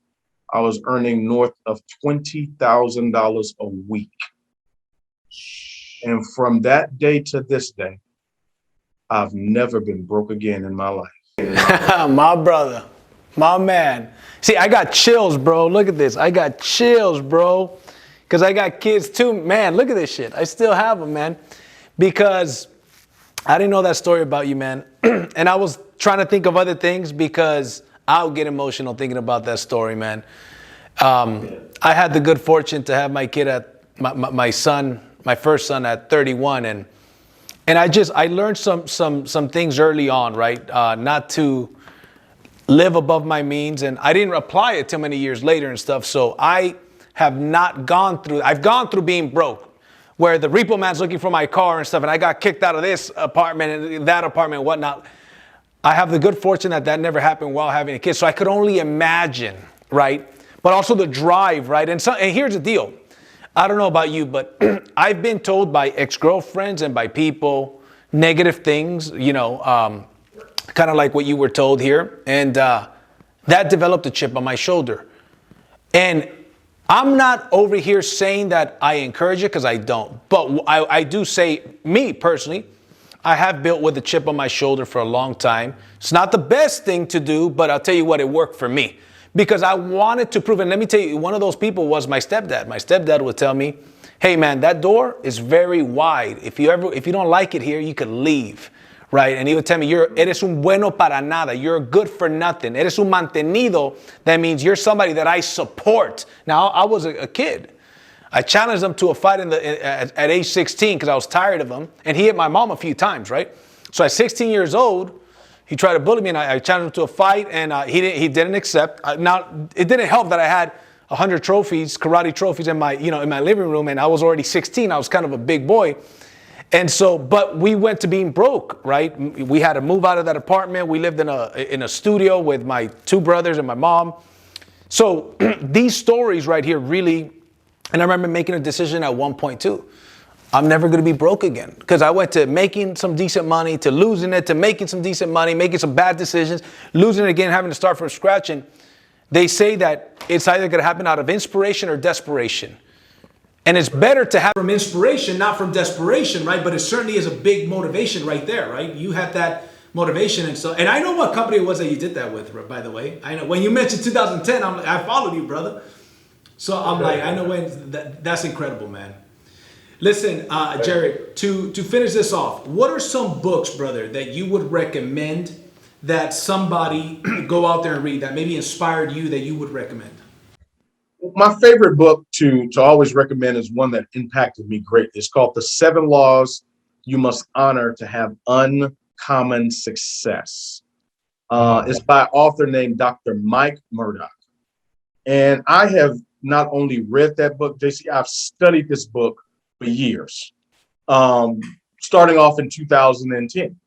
I was earning north of $20,000 a week. And from that day to this day, I've never been broke again in my life. My brother, my man. See, I got chills, bro. Look at this. I got chills, bro. Because I got kids too. Man, look at this shit. I still have them, man. Because I didn't know that story about you, man. And I was trying to think of other things because I'll get emotional thinking about that story, man. I had the good fortune to have my kid my first son at 31. And I learned some things early on, right? Not to live above my means. And I didn't apply it too many years later and stuff. So I have not gone through, I've gone through being broke, where the repo man's looking for my car and stuff, and I got kicked out of this apartment and that apartment and whatnot. I have the good fortune that never happened while having a kid. So I could only imagine, right? But also the drive, right? And here's the deal. I don't know about you, but I've been told by ex-girlfriends and by people negative things, kind of like what you were told here. And that developed a chip on my shoulder. And I'm not over here saying that I encourage it, because I don't. But I do say, me personally, I have built with a chip on my shoulder for a long time. It's not the best thing to do, but I'll tell you what, it worked for me. Because I wanted to prove, and let me tell you, one of those people was my stepdad. My stepdad would tell me, hey man, that door is very wide. If you don't like it here, you could leave. Right? And he would tell me, eres un bueno para nada. You're good for nothing. Eres un mantenido. That means you're somebody that I support. Now, I was a kid. I challenged him to a fight at age 16 because I was tired of him. And he hit my mom a few times, right? So at 16 years old, he tried to bully me, and I challenged him to a fight, and he didn't accept. Now, it didn't help that I had 100 trophies, karate trophies in my living room, and I was already 16. I was kind of a big boy. And so, but we went to being broke, right? We had to move out of that apartment. We lived in a studio with my two brothers and my mom. So these stories right here really, and I remember making a decision at one point too. I'm never going to be broke again, because I went to making some decent money, to losing it, to making some decent money, making some bad decisions, losing it again, having to start from scratch. And they say that it's either going to happen out of inspiration or desperation. And it's better to have from inspiration, not from desperation, right? But it certainly is a big motivation right there, right? You had that motivation and so. And I know what company it was that you did that with, by the way. I know when you mentioned 2010, I followed you, brother. So I'm like, I know that's incredible, man. Listen, Jarrod, to finish this off, what are some books, brother, that you would recommend that somebody go out there and read that maybe inspired you that you would recommend? My favorite book to always recommend is one that impacted me greatly. It's called The 7 Laws You Must Honor to Have Uncommon Success. It's by an author named Dr. Mike Murdoch. And I have not only read that book, JC, I've studied this book for years. Starting off in 2010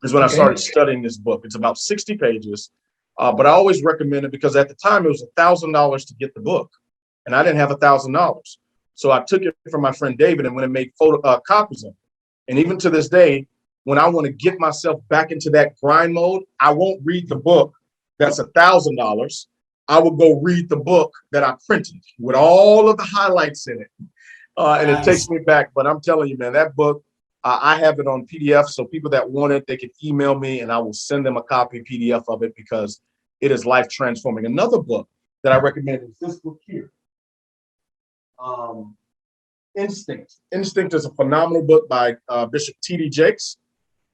is when I started studying this book. It's about 60 pages. But I always recommend it because at the time it was $1,000 to get the book, and I didn't have $1,000. So I took it from my friend David and went and made copies of it. And even to this day, when I want to get myself back into that grind mode, I won't read the book that's $1,000. I will go read the book that I printed with all of the highlights in it. And it takes me back. But I'm telling you, man, that book, I have it on PDF. So people that want it, they can email me and I will send them a copy PDF of it because it is life transforming. Another book that I recommend is this book here. Instinct. Instinct is a phenomenal book by Bishop T.D. Jakes.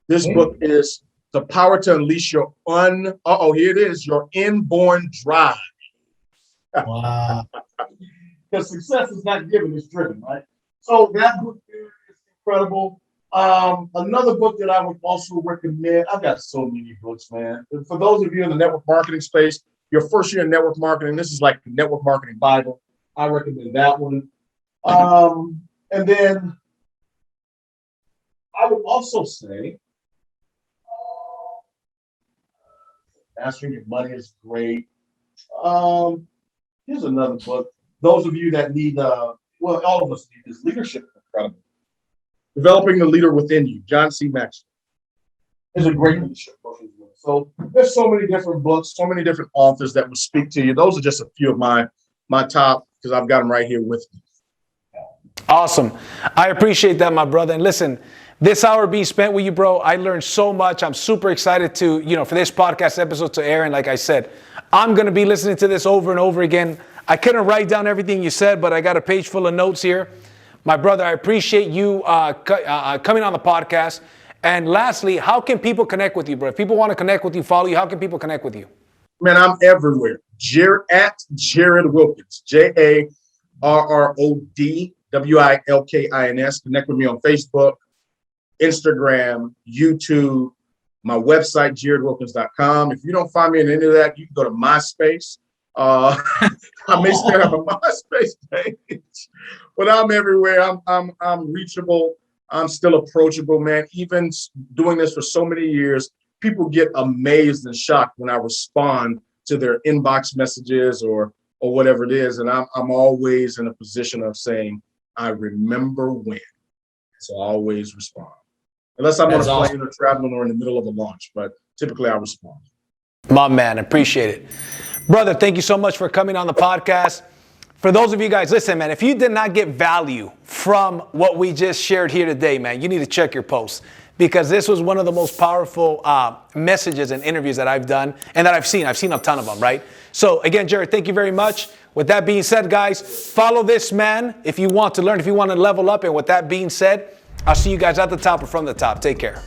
This book is The Power to Unleash Your here it is, your inborn drive. Wow. Because success is not given, it's driven, right? So that book is incredible. Another book that I would also recommend, I've got so many books, man. For those of you in the network marketing space, your first year in network marketing, this is like the Network Marketing Bible. I recommend that one. And then I would also say, Mastering Your Money is great. Here's another book. Those of you that need, all of us need this. Leadership is incredible. Developing the Leader Within You, John C. Maxwell, is a great leadership book as well. So there's so many different books, so many different authors that will speak to you. Those are just a few of my top, because I've got them right here with me. Awesome. I appreciate that, my brother. And listen, this hour being spent with you, bro, I learned so much. I'm super excited to, for this podcast episode to air. And like I said, I'm going to be listening to this over and over again. I couldn't write down everything you said, but I got a page full of notes here. My brother, I appreciate you coming on the podcast. And lastly, how can people connect with you, bro? If people want to connect with you, follow you, how can people connect with you? Man, I'm everywhere. At Jarrod Wilkins, JARROD WILKINS. Connect with me on Facebook, Instagram, YouTube, my website, JarrodWilkins.com. If you don't find me in any of that, you can go to MySpace. I may still have a MySpace page, but I'm everywhere. I'm reachable. I'm still approachable, man. Even doing this for so many years, people get amazed and shocked when I respond to their inbox messages or whatever it is. And I'm always in a position of saying, I remember when. So I always respond. Unless I'm on a plane or traveling or in the middle of a launch, but typically I respond. My man, appreciate it. Brother, thank you so much for coming on the podcast. For those of you guys, listen, man, if you did not get value from what we just shared here today, man, you need to check your posts because this was one of the most powerful messages and interviews that I've done and that I've seen. I've seen a ton of them, right? So again, Jarrod, thank you very much. With that being said, guys, follow this man if you want to learn, if you want to level up. And with that being said, I'll see you guys at the top or from the top. Take care.